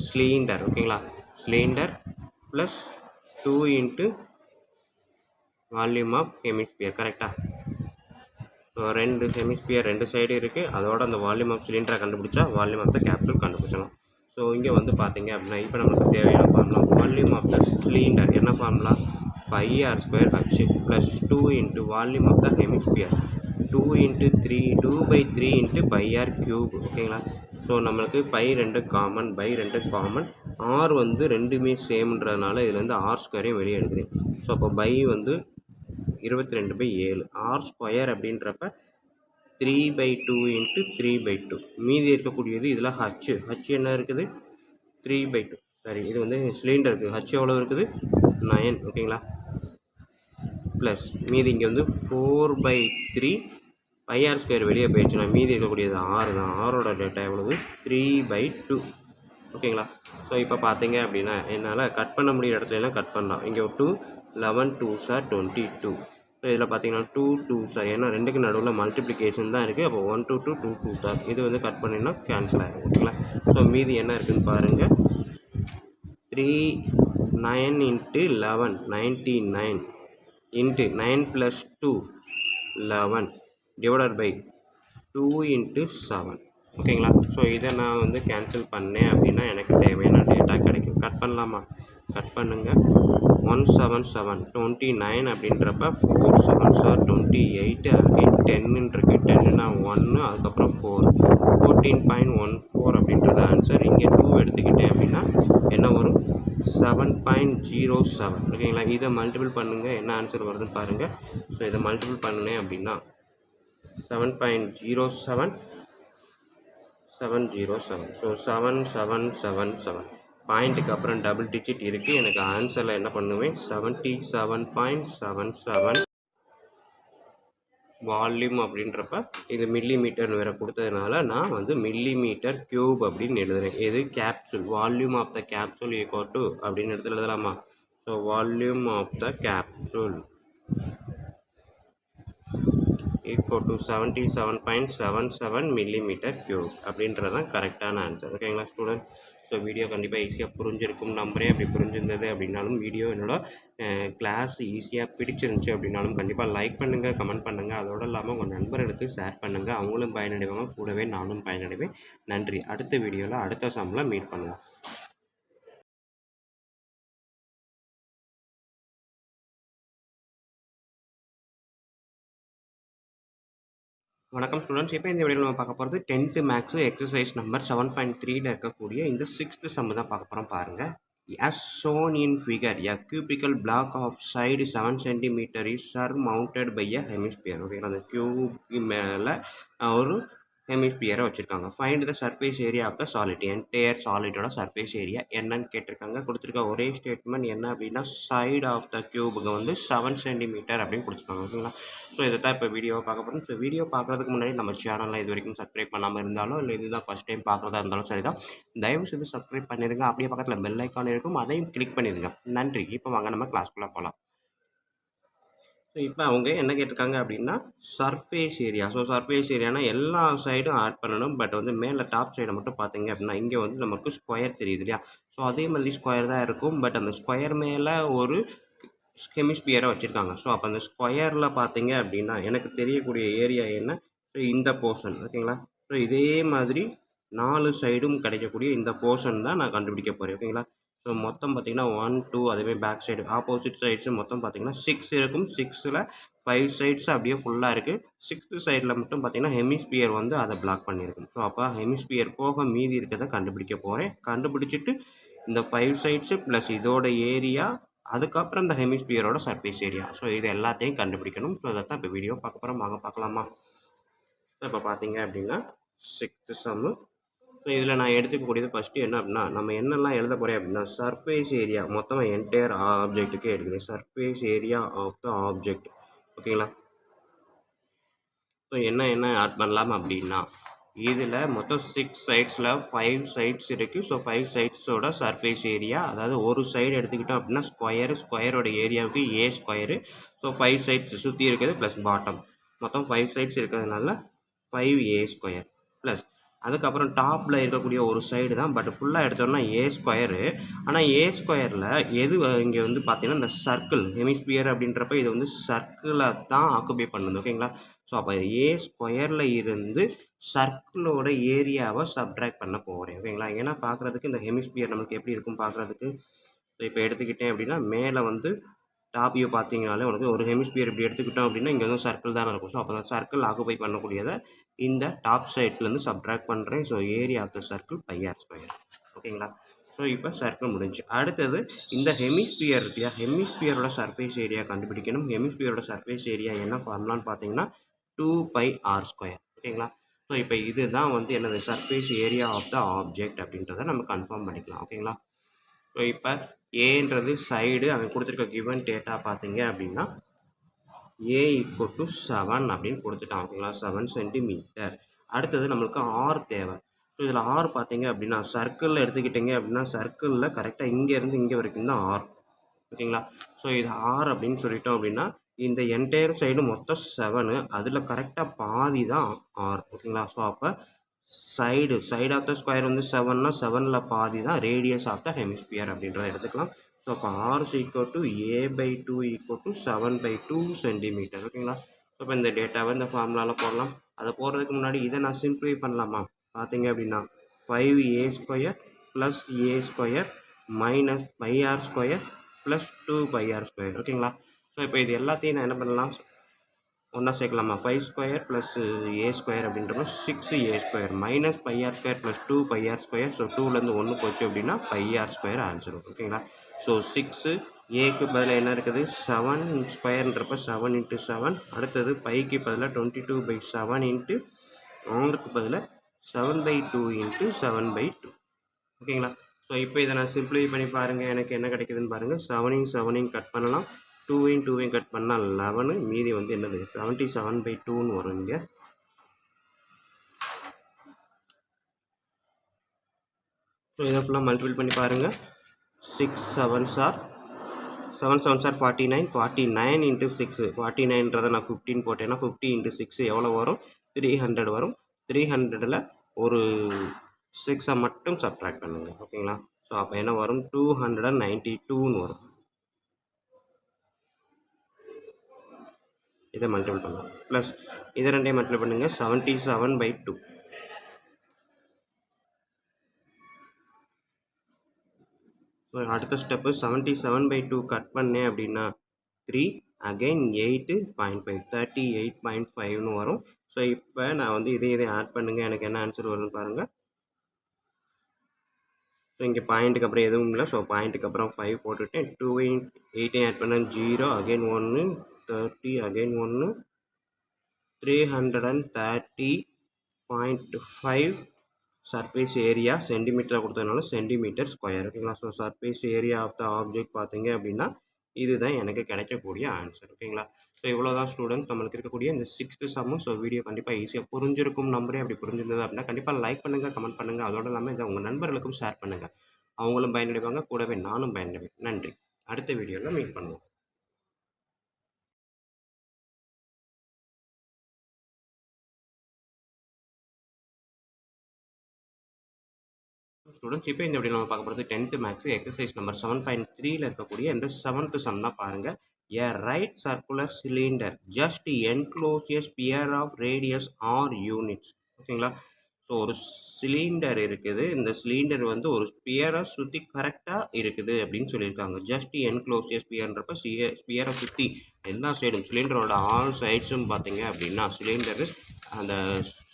cylinder. ஓகேங்களா? Cylinder plus 2 into volume of hemisphere. கரெக்டாக? ரெண்டு ஹெமிஸ்பியர் ரெண்டு சைடு இருக்குது, அதோட அந்த வால்யூம் ஆஃப் சிலிண்டரை கண்டுபிடிச்சா வால்யூம் ஆஃப் த கேப்சூல் கண்டுபிடிச்சலாம். ஸோ இங்கே வந்து பார்த்தீங்க அப்படின்னா இப்போ நமக்கு தேவையான formula volume of the cylinder என்ன formula? πr² plus 2 into volume of the hemisphere 2 into 3 2/3 into πr³. ஓகேங்களா? ஸோ நம்மளுக்கு pi 2 common, pi 2 common, R வந்து ரெண்டுமே சேம்ன்றதுனால இதில் வந்து r² வெளியே எடுக்கிறேன். ஸோ அப்போ பை வந்து 22/7 ஆர் ஸ்கொயர் அப்படின்றப்ப 3/2 இன்ட்டு 3/2. மீதி இருக்கக்கூடியது இதில் ஹச் என்ன இருக்குது? 3/2. சரி, இது வந்து சிலிண்டருக்கு ஹச் எவ்வளோ இருக்குது? 9. ஓகேங்களா? ப்ளஸ் மீதி இங்கே வந்து 4/3 πr² வெளியே போயிடுச்சுன்னா மீதி இருக்கக்கூடியது 6 தான். ஆரோட டேட்டா எவ்வளவு? 3/2. ஓகேங்களா? ஸோ இப்போ பார்த்தீங்க அப்படின்னா என்னால் கட் பண்ண முடியிற இடத்துலலாம் கட் பண்ணலாம். இங்கே 2 11 2s are 22. ஸோ இதில் பார்த்தீங்கன்னா 2 2s are, ஏன்னா ரெண்டுக்கு நடுவில் மல்டிப்ளிகேஷன் தான் இருக்குது. அப்போ 1 2 2 2 2s are. இது வந்து கட் பண்ணினா கேன்சல் ஆகிடும். ஓகேங்களா? ஸோ மீதி என்ன இருக்குதுன்னு பாருங்கள். 3 9 into 11 99 into 9 + 2 11 divided by 2 into 7. ஓகேங்களா? ஸோ இதை நான் வந்து கேன்சல் பண்ணேன் அப்படின்னா எனக்கு தேவையான டேட்டா கிடைக்கும். கட் பண்ணலாமா? கட் பண்ணுங்கள். 177 29 அப்படின்றப்ப 4 7s are 28, அகைன் 10 இருக்கு. 10னா 1, அதுக்கப்புறம் 4 14.14 அப்படின்றது ஆன்சர். இங்கே 2 எடுத்துக்கிட்டேன் அப்படின்னா என்ன வரும்? 7.07. ஓகேங்களா? இதை மல்டிபிள் பண்ணுங்கள், என்ன ஆன்சர் வருதுன்னு பாருங்கள். ஸோ இதை மல்டிபிள் பண்ணினேன் அப்படின்னா 7.07 707. ஸோ 7777 பாயிண்ட்டுக்கு அப்புறம் டபுள் டிஜிட் இருக்குது. எனக்கு ஆன்சரில் என்ன பண்ணுவேன்? 77.77 வால்யூம் அப்படின்றப்ப இது மில்லிமீட்டர்னு வேறு கொடுத்ததுனால நான் வந்து மில்லிமீட்டர் க்யூப் அப்படின்னு எழுதுறேன். எது? Capsule. Volume of the capsule equal to அப்படின்னு எடுத்து எழுதலாமா? So volume of the capsule equal to 77.77 millimetre cube அப்படின்றது தான் கரெக்டான ஆன்சர். ஓகேங்களா ஸ்டூடெண்ட்? ஸோ வீடியோ கண்டிப்பாக ஈஸியாக புரிஞ்சிருக்கும் நம்புறேன். அப்படி புரிஞ்சிருந்தது அப்படின்னாலும் வீடியோ என்னோட கிளாஸ் ஈஸியாக பிடிச்சிருந்துச்சி அப்படின்னாலும் கண்டிப்பாக லைக் பண்ணுங்கள், கமெண்ட் பண்ணுங்கள். அதோடு இல்லாமல் உங்கள் நண்பர்களுக்கு ஷேர் பண்ணுங்கள். அவங்களும் பயனடைவாங்க, கூடவே நானும் பயனடைவேன். நன்றி. அடுத்த வீடியோவில் அடுத்த சம்மில் மீட் பண்ணலாம். வணக்கம் ஸ்டூடெண்ட்ஸ். இப்போ இந்த வீடியோவில் நம்ம பார்க்க போகிறது 10th மேக்ஸு எக்ஸசைஸ் நம்பர் 7.3ல இருக்கக்கூடிய இந்த 6th சம் தான் பார்க்க போகிறோம். பாருங்கள். As shown in figure, a cubical block of side 7 cm is surmounted by a hemisphere. Okay, அந்த கியூபுக்கு மேலே ஒரு ஹெமிஸ்பியரை வச்சுருக்காங்க. Find the surface area of the solid. Entire சாலிடோட சர்ஃபேஸ் ஏரியா என்னன்னு கேட்டிருக்காங்க. கொடுத்துருக்க ஒரே ஸ்டேட்மெண்ட் என்ன அப்படின்னா சைடு ஆஃப் த கியூபுக்கு வந்து 7 cm அப்படின்னு கொடுத்துருக்காங்க. ஓகேங்களா? ஸோ இதை தான் இப்போ வீடியோவை பார்க்க போகிறோம். ஸோ வீடியோ பார்க்குறதுக்கு முன்னாடி நம்ம சேனலில் இது வரைக்கும் சப்ஸ்கிரைப் பண்ணாமல் இருந்தாலும் இல்லை இதுதான் ஃபஸ்ட் டைம் பார்க்குறதா இருந்தாலும் சரி தான், தயவு செய்து சப்ஸ்கிரைப் பண்ணிடுங்க. அப்படியே பக்கத்தில் பெல் ஐக்கான் இருக்கும், அதையும் கிளிக் பண்ணிடுங்க. நன்றி. இப்போ வாங்க நம்ம கிளாஸ்க்குள்ளே போகலாம். ஸோ இப்போ அவங்க என்ன கேட்டிருக்காங்க அப்படின்னா சர்ஃபேஸ் ஏரியா. ஸோ சர்ஃபேஸ் ஏரியானா எல்லா சைடும் ஆட் பண்ணணும். பட் வந்து மேலே டாப் சைடை மட்டும் பார்த்தீங்க அப்படின்னா இங்கே வந்து நமக்கு ஸ்கொயர் தெரியுது இல்லையா? ஸோ அதே மாதிரி ஸ்கொயர் தான் இருக்கும். பட் அந்த ஸ்கொயர் மேலே ஒரு ஹெமிஸ்பியரை வச்சுருக்காங்க. ஸோ அப்போ அந்த ஸ்கொயரில் பார்த்தீங்க அப்படின்னா எனக்கு தெரியக்கூடிய ஏரியா என்ன? ஸோ இந்த போர்ஷன். ஓகேங்களா? ஸோ இதே மாதிரி 4 சைடும் கிடைக்கக்கூடிய இந்த போர்ஷன் தான் நான் கண்டுபிடிக்க போகிறேன். ஓகேங்களா? ஸோ மொத்தம் பார்த்தீங்கன்னா 1 2 அதேமாதிரி பேக் சைடு ஆப்போசிட் சைட்ஸு மொத்தம் பார்த்தீங்கன்னா 6 இருக்கும். 6ல் 5 சைட்ஸ் அப்படியே ஃபுல்லாக இருக்குது. 6th சைடில் மட்டும் பார்த்தீங்கன்னா ஹெமிஸ்பியர் வந்து அதை பிளாக் பண்ணியிருக்கும். ஸோ அப்போ ஹெமிஸ்பியர் போக மீதி இருக்கிறத கண்டுபிடிக்க போகிறேன். கண்டுபிடிச்சிட்டு இந்த 5 சைட்ஸு ப்ளஸ் இதோட ஏரியா, அதுக்கப்புறம் இந்த ஹெமிஸ்பியரோட சர்ஃபேஸ் ஏரியா. ஸோ இது எல்லாத்தையும் கண்டுபிடிக்கணும். ஸோ அதை தான் இப்போ வீடியோ பார்க்க போகிறோம். வாங்க பார்க்கலாமா? ஸோ இப்போ பார்த்தீங்க அப்படின்னா 6th சம்மு ஸோ இதில் நான் எடுத்துக்கக்கூடியது ஃபஸ்ட்டு என்ன அப்படின்னா, நம்ம என்னெல்லாம் எழுத போகிறேன் அப்படின்னா, சர்ஃபேஸ் ஏரியா மொத்தமாக என்டையர் ஆப்ஜெக்ட்டுக்கே எடுக்கிறேன். Surface area of the object. ஓகேங்களா? ஸோ என்ன ஆட் பண்ணலாம் அப்படின்னா, இதில் மொத்தம் 6 சைட்ஸில் 5 சைட்ஸ் இருக்குது. ஸோ 5 சைட்ஸோட சர்ஃபேஸ் ஏரியா, அதாவது ஒரு சைடு எடுத்துக்கிட்டோம் அப்படின்னா ஸ்கொயரோட ஏரியாவுக்கு ஏ ஸ்கொயரு. ஸோ 5 சைட்ஸ் சுற்றி இருக்குது ப்ளஸ் பாட்டம். மொத்தம் 5 சைட்ஸ் இருக்கிறதுனால 5a ஸ்கொயர் ப்ளஸ் அதுக்கப்புறம் டாப்பில் இருக்கக்கூடிய ஒரு சைடு தான், பட் ஃபுல்லாக எடுத்தோம்னா ஏ ஸ்கொயரு. ஆனால் ஏ ஸ்கொயரில் எது இங்கே வந்து பார்த்தீங்கன்னா இந்த சர்க்கிள் ஹெமிஸ்பியர் அப்படின்றப்ப இது வந்து சர்க்கிளை தான் ஆக்குபை பண்ணுது. ஓகேங்களா? ஸோ அப்போ ஏ ஸ்கொயரில் இருந்து சர்க்கிளோட ஏரியாவை சப்ட்ராக்ட் பண்ண போகிறேன். ஓகேங்களா? ஏன்னா பார்க்குறதுக்கு இந்த ஹெமிஸ்பியர் நமக்கு எப்படி இருக்கும் பார்க்குறதுக்கு. ஸோ இப்போ எடுத்துக்கிட்டேன் அப்படின்னா மேலே வந்து டாப் வியூ பார்த்தீங்கனாலே உனக்கு ஒரு ஹெமிஸ்பியர் இப்படி எடுத்துக்கிட்டோம் அப்படின்னா இங்கே வந்து சர்க்கிள் தான் இருக்கும். ஸோ அப்போ அந்த சர்க்கிள் ஆக்குபை பண்ணக்கூடியதை இந்த டாப் சைட்லேருந்து சப்ட்ராக்ட் பண்ணுறேன். So area of the circle πr square. ஓகேங்களா? ஸோ இப்போ சர்க்கிள் முடிஞ்சு. அடுத்தது இந்த ஹெமிஸ்பியர் இருக்கியா, ஹெமிஸ்பியரோட சர்ஃபேஸ் ஏரியா கண்டுபிடிக்கணும். ஹெமிஸ்பியரோட சர்ஃபேஸ் ஏரியா என்ன ஃபார்முலான்னு பார்த்தீங்கன்னா 2πr ஸ்கொயர். ஓகேங்களா? ஸோ இப்போ இதுதான் வந்து என்னது surface area of the object அப்படின்றத நம்ம கன்ஃபார்ம் பண்ணிக்கலாம். ஓகேங்களா? ஸோ இப்போ ஏன்றது சைடு அவன் கொடுத்துருக்க கிவன் டேட்டா பார்த்தீங்க அப்படின்னா ஏ ஈக்குவல் டு 7 அப்படின்னு கொடுத்துட்டான். ஓகேங்களா? 7 சென்டிமீட்டர். அடுத்தது நம்மளுக்கு ஆர் தேவை. ஸோ இதில் ஆர் பார்த்தீங்க அப்படின்னா சர்க்கிளில் எடுத்துக்கிட்டிங்க அப்படின்னா சர்க்கிளில் கரெக்டாக இங்கேருந்து இங்கே வரைக்கும் தான் ஆர். ஓகேங்களா? ஸோ இது ஆர் அப்படின்னு சொல்லிட்டோம் அப்படின்னா இந்த என்டையர் சைடு மொத்தம் 7, அதில் கரெக்டாக பாதி தான் ஆர். ஓகேங்களா? ஸோ அப்போ சைடு ஆஃப் த ஸ்கொயர் வந்து 7னா 7ல் பாதி தான் ரேடியஸ் ஆஃப் த ஹெமிஸ்பியர் அப்படின்றத எடுத்துக்கலாம். ஸோ அப்போ r equal to a/2 equal to 7/2 centimetre. ஓகேங்களா? ஸோ இப்போ இந்த டேட்டாவை இந்த ஃபார்முலாவில் போடலாம். அதை போடுறதுக்கு முன்னாடி இதை நான் சிம்பிளிஃபை பண்ணலாமா பார்த்தீங்க அப்படின்னா 5a square plus A square minus πr square plus 2πr square. ஓகேங்களா? ஸோ இப்போ இது எல்லாத்தையும் நான் என்ன பண்ணலாம் ஒன்றா சேர்க்கலாமா 5 ஸ்கொயர் ப்ளஸ் ஏ ஸ்கொயர் அப்படின்றப்போ 6a square minus πr square plus 2πr square. So 2லேருந்து 1 போச்சு அப்படின்னா πr ஸ்கொயர் ஆன்சர். ஓகேங்களா? ஸோ 6 ஏக்கு பதிலாக என்ன இருக்குது 7 ஸ்கொயர்ன்றப்போ 7 × 7. அடுத்தது பைக்கு பதிலாக 22/7 இன்ட்டு ஆருக்கு பதிலாக 7/2 × 7/2. ஓகேங்களா? ஸோ இப்போ இதை நான் சிம்பிளிஃபை பண்ணி பாருங்கள். எனக்கு என்ன கிடைக்குதுன்னு பாருங்கள். 7 கட் பண்ணலாம். 2 கட் பண்ணால் 11. மீதி வந்து என்னது 77/2ன்னு வரும் இங்கே. ஸோ இதை ஃபுல்லாக மல்டிபிள் பண்ணி பாருங்கள். 6 7s are 49. 49 × 6 49ன்றதை நான் 15 போட்டேன்னா 50 × 6 எவ்வளோ வரும் 300 வரும். 300ல் ஒரு 6 மட்டும் சப்ட்ராக்ட் பண்ணுங்கள். ஓகேங்களா? ஸோ அப்போ என்ன வரும் 292ன்னு வரும். இதை மல்டிபிள் பண்ணலாம். ப்ளஸ் இதை ரெண்டையும் மல்டிபிள் பண்ணுங்கள் 77/2. ஸோ அடுத்த ஸ்டெப்பு 77/2 கட் பண்ணேன் அப்படின்னா 3 அகைன் 8.5 38.5ன்னு வரும். ஸோ இப்போ நான் வந்து இதை ஆட் பண்ணுங்கள். எனக்கு என்ன ஆன்சர் வரும்னு பாருங்கள். ஸோ இங்கே பாயிண்ட்டுக்கு அப்புறம் எதுவும் இல்லை. ஸோ பாயிண்ட்டுக்கு அப்புறம் 5 போட்டுவிட்டேன். 2 8 ஆட் பண்ண 0 அகைன் 1 30 அகைன் 1 330.5 சர்ஃபேஸ் ஏரியா சென்டிமீட்டரில் கொடுத்ததுனால சென்டிமீட்டர் ஸ்கொயர். ஓகேங்களா? So surface area of the object பார்த்தீங்க அப்படின்னா இதுதான் எனக்கு கிடைக்கக்கூடிய ஆன்சர். ஓகேங்களா? ஸோ இவ்வளோ தான் ஸ்டூடெண்ட்ஸ் நம்மளுக்கு இருக்கக்கூடிய இந்த 6th சம்மு. ஸோ வீடியோ கண்டிப்பாக ஈஸியாக புரிஞ்சிருக்கும் நம்பரே. அப்படி புரிஞ்சிருந்தது அப்படின்னா கண்டிப்பாக லைக் பண்ணுங்கள், கமெண்ட் பண்ணுங்கள். அதோடு இல்லாமல் இதை உங்கள் நண்பர்களுக்கும் ஷேர் பண்ணுங்கள். அவங்களும் பயனடைவாங்க, கூடவே நானும் பயனடைவேன். நன்றி. அடுத்த வீடியோவில் மீட் பண்ணுவோம். ஸ்டூடெண்ட்ஸ் இப்போ இந்த வீடியோ நம்ம பார்க்க போகிறது 10th மேக்ஸ் எக்ஸசைஸ் நம்பர் 7.3ல் இருக்கக்கூடிய இந்த 7th சம் தான் பாருங்கள். A right circular cylinder just enclose a sphere of radius r units. ஓகேங்களா? ஸோ ஒரு சிலிண்டர் இருக்குது. இந்த சிலிண்டர் வந்து ஒரு ஸ்பியரை சுற்றி கரெக்டாக இருக்குது அப்படின்னு சொல்லியிருக்காங்க. ஜஸ்ட் என்க்ளோஸ் ஏ ஸ்பியர்ன்றப்ப ஸ்பியரை சுற்றி எல்லா சைடும் சிலிண்டரோட ஆல் சைட்ஸும் பார்த்தீங்க அப்படின்னா சிலிண்டரு அந்த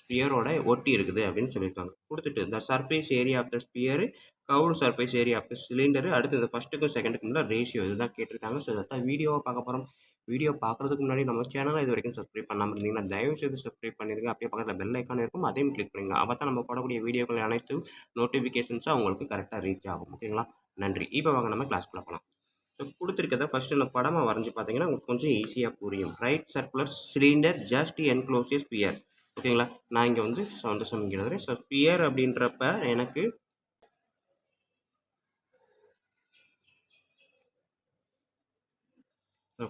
ஸ்பியரோட ஒட்டி இருக்குது அப்படின்னு சொல்லியிருக்காங்க. கொடுத்துட்டு இந்த surface area of the sphere curved surface area of the cylinder. அடுத்து இந்த ஃபர்ஸ்ட்டுக்கும் செகண்டுக்கும் உள்ள ரேஷியோ இதுதான் கேட்டிருக்காங்க. ஸோ இதைத்தான் வீடியோவை பார்க்க போகிறோம். வீடியோ பார்க்குறதுக்கு முன்னாடி நம்ம சேனலை இது வரைக்கும் சப்ஸ்கிரைப் பண்ணாமல் இருந்தீங்கன்னா தயவுசெய்து சப்ஸ்கிரைப் பண்ணிடுங்க. அப்படியே பக்கத்தில் பெல் ஐக்கான் இருக்கும், அதையும் கிளிக் பண்ணுங்க. அப்போ தான் நம்ம போடக்கூடிய வீடியோக்கள் அனைத்தும் நோட்டிஃபிகேஷன்ஸாக உங்களுக்கு கரெக்டாக ரீச் ஆகும். ஓகேங்களா? நன்றி. இப்போ வாங்க நம்ம கிளாஸ்க்குள்ள போகலாம். ஸோ கொடுத்துருக்கத ஃபஸ்ட்டு இந்த படமாக வரைஞ்சி பார்த்தீங்கன்னா உங்களுக்கு கொஞ்சம் ஈஸியாக புரியும். Right circular cylinder just enclose a sphere. ஓகேங்களா? நான் இங்கே வந்து சமைக்கிறது. ஸோ ஸ்பியர் அப்படின்றப்ப எனக்கு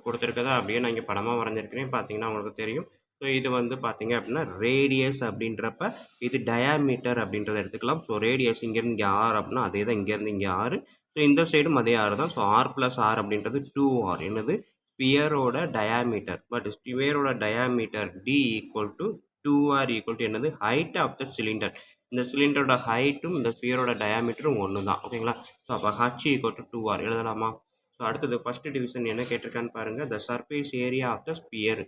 கொடுத்துருக்கதா அப்படியே நான் இங்கே படமாக வரைஞ்சிருக்கிறேன். பார்த்தீங்கன்னா உங்களுக்கு தெரியும். ஸோ இது வந்து பார்த்தீங்க அப்படின்னா ரேடியஸ் அப்படின்றப்ப இது டயாமீட்டர் அப்படின்றத எடுத்துக்கலாம். ஸோ ரேடியஸ் இங்கேருந்து இங்கே ஆர் அப்படின்னா அதே தான் இங்கேருந்து இங்கே ஆறு. ஸோ இந்த சைடும் அதே ஆறு தான். ஸோ ஆர் ப்ளஸ் ஆர் அப்படின்றது 2r. என்னது? ஸ்பியரோட டயாமீட்டர். பட் ஸ்பியரோட diameter D equal to 2r equal to என்னது? Height of the cylinder. இந்த சிலிண்டரோட ஹைட்டும் இந்த ஸ்பியரோட டயாமீட்டரும் ஒன்று தான். ஓகேங்களா? ஸோ அப்போ ஹச் ஈக்குவல் டு 2r எழுதலாமா? ஸோ அடுத்தது ஃபஸ்ட்டு டிவிஷன் என்ன கேட்டிருக்கான்னு பாருங்கள். The surface area of the sphere.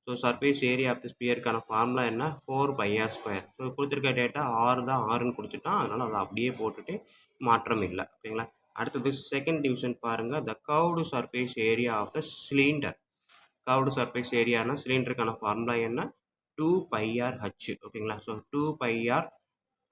So surface area of the ஸ்பியருக்கான ஃபார்முலா என்ன? 4πr². ஸோ கொடுத்துருக்க டேட்டா ஆறு தான், ஆறுன்னு கொடுத்துட்டான். அதனால் அதை அப்படியே போட்டுட்டு மாற்றம் இல்லை. ஓகேங்களா? அடுத்தது செகண்ட் டிவிஷன் பாருங்கள். The curved surface area of the cylinder. Curved surface ஏரியானா சிலிண்டருக்கான ஃபார்முலா என்ன? 2πrh. ஓகேங்களா? ஸோ 2πr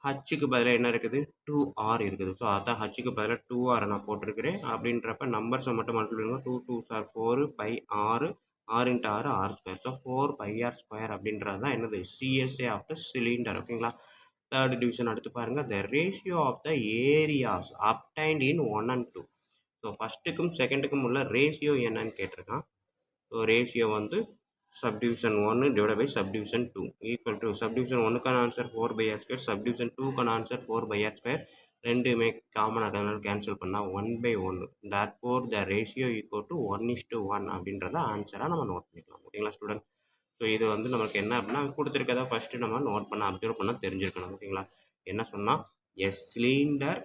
ஹச்சுக்கு பதிலாக என்ன இருக்குது? 2r இருக்குது. ஸோ அதான் ஹச்சுக்கு பதிலாக 2r நான் போட்டிருக்கிறேன். அப்படின்றப்ப நம்பர்ஸை மட்டும் multiply 2 2s are 4 by 6 6 × 6 r². So 4πr² அப்படின்றது தான் என்னது? CSA of the cylinder. ஓகேங்களா? தேர்ட் டிவிஷன் அடுத்து பாருங்கள். The ratio of the areas obtained in 1 and 2. So ஃபஸ்ட்டுக்கும் செகண்டுக்கும் உள்ள ரேஷியோ என்னன்னு கேட்டிருக்கான். ஸோ ரேஷியோ வந்து subdivision 1 divided by subdivision 2 equal to subdivision 1க்கான ஆன்சர் 4/r², subdivision 2க்கான ஆன்சர் 4/r². ரெண்டுமே காமன் அதனால் கேன்சல் பண்ணால் 1/1. therefore the ratio equal to 1:1 அப்படின்றத ஆன்சராக நம்ம நோட் பண்ணிக்கலாம். ஓகேங்களா ஸ்டூடெண்ட்? ஸோ இது வந்து நமக்கு என்ன அப்படின்னா கொடுத்துருக்கதா ஃபஸ்ட்டு நம்ம நோட் பண்ண அப்சர்வ் பண்ண தெரிஞ்சிருக்கணும். ஓகேங்களா? என்ன சொன்னால் as cylinder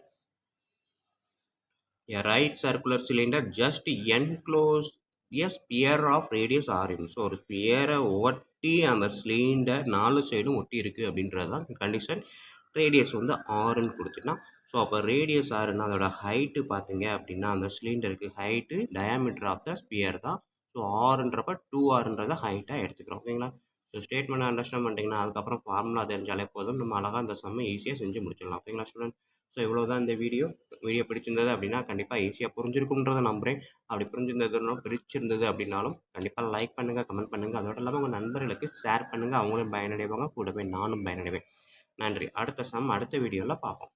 a right circular cylinder just enclose a sphere of radius r. So ஒரு ஸ்பியரை ஒட்டி அந்த சிலிண்டர் 4 சைடும் ஒட்டி இருக்குது அப்படின்றது தான் கண்டிஷன். ரேடியஸ் வந்து ஆறுன்னு கொடுத்துட்டா. ஸோ அப்போ ரேடியஸ் ஆறுன்னா அதோட ஹைட்டு பார்த்தீங்க அப்படின்னா அந்த சிலிண்டருக்கு height diameter of the sphere தான். ஸோ ஆறுன்றப்ப 2rன்றதை ஹைட்டாக எடுத்துக்கிறோம். ஓகேங்களா? ஸோ ஸ்டேட்மெண்ட் அண்டர்ஸ்டாண்ட் பண்ணிட்டீங்கன்னா அதுக்கப்புறம் ஃபார்முலா தெரிஞ்சாலே போதும், நம்ம அழகாக அந்த சம்மை ஈஸியாக செஞ்சு முடிச்சிடலாம். ஓகேங்களா ஸ்டூடெண்ட்? ஸோ இவ்வளோ தான் இந்த வீடியோ பிடிச்சிருந்தது அப்படின்னா கண்டிப்பாக ஈஸியாக புரிஞ்சிருக்குன்றதை நம்புகிறேன். அப்படி பிடிச்சிருந்தது அப்படின்னாலும் கண்டிப்பாக லைக் பண்ணுங்கள், கமெண்ட் பண்ணுங்கள். அதோட இல்லாமல் உங்கள் நண்பர்களுக்கு ஷேர் பண்ணுங்கள். அவங்களும் பயனடைவாங்க, கூடவே நானும் பயனடைவேன். நன்றி. அடுத்த சம் அடுத்த வீடியோவில் பார்ப்போம்.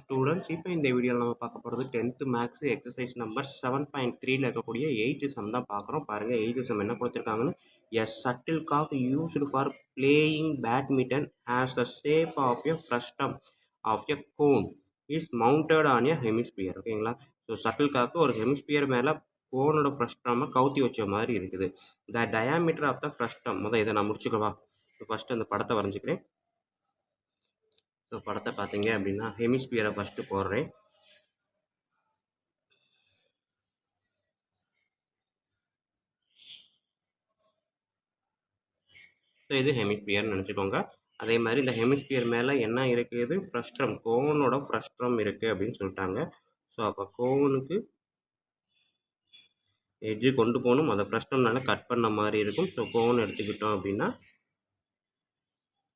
ஸ்டூடெண்ட்ஸ், இப்போ இந்த வீடியோவில் நம்ம பார்க்க போகிறது 10th மேக்ஸ் எக்ஸசைஸ் நம்பர் 7.3ல் இருக்கக்கூடிய 8th சம் தான் பார்க்குறோம். பாருங்கள் 8th சம் என்ன கொடுத்துருக்காங்கன்னு. A shuttle cock used for playing badminton has the shape of a frustum of a cone is mounted on a hemisphere. ஓகேங்களா? ஸோ ஷட்டில் காக்கு ஒரு hemisphere மேலே கோனோட ஃப்ரஸ்டமை கவுத்தி வச்ச மாதிரி இருக்குது. The diameter of the frustum. முதல் இதை நான் முடிச்சுக்கவா? ஃபஸ்ட்டு அந்த படத்தை வரைஞ்சிக்கிறேன். ஸோ படத்தை பார்த்தீங்க அப்படின்னா ஹெமிஸ்பியரை ஃபஸ்ட்டு போடுறேன். ஸோ இது ஹெமிஸ்பியர்னு நினச்சிக்கோங்க. அதே மாதிரி இந்த ஹெமிஸ்பியர் மேலே என்ன இருக்குது? ஃப்ரஸ்ட்ரம், கோனோட ஃப்ரஸ்ட்ரம் இருக்குது அப்படின்னு சொல்லிட்டாங்க. ஸோ அப்போ கோனுக்கு எட்ஜு கொண்டு போகணும், அதை ஃப்ரஸ்ட்ரம்னால கட் பண்ண மாதிரி இருக்கும். ஸோ கோன் எடுத்துக்கிட்டோம் அப்படின்னா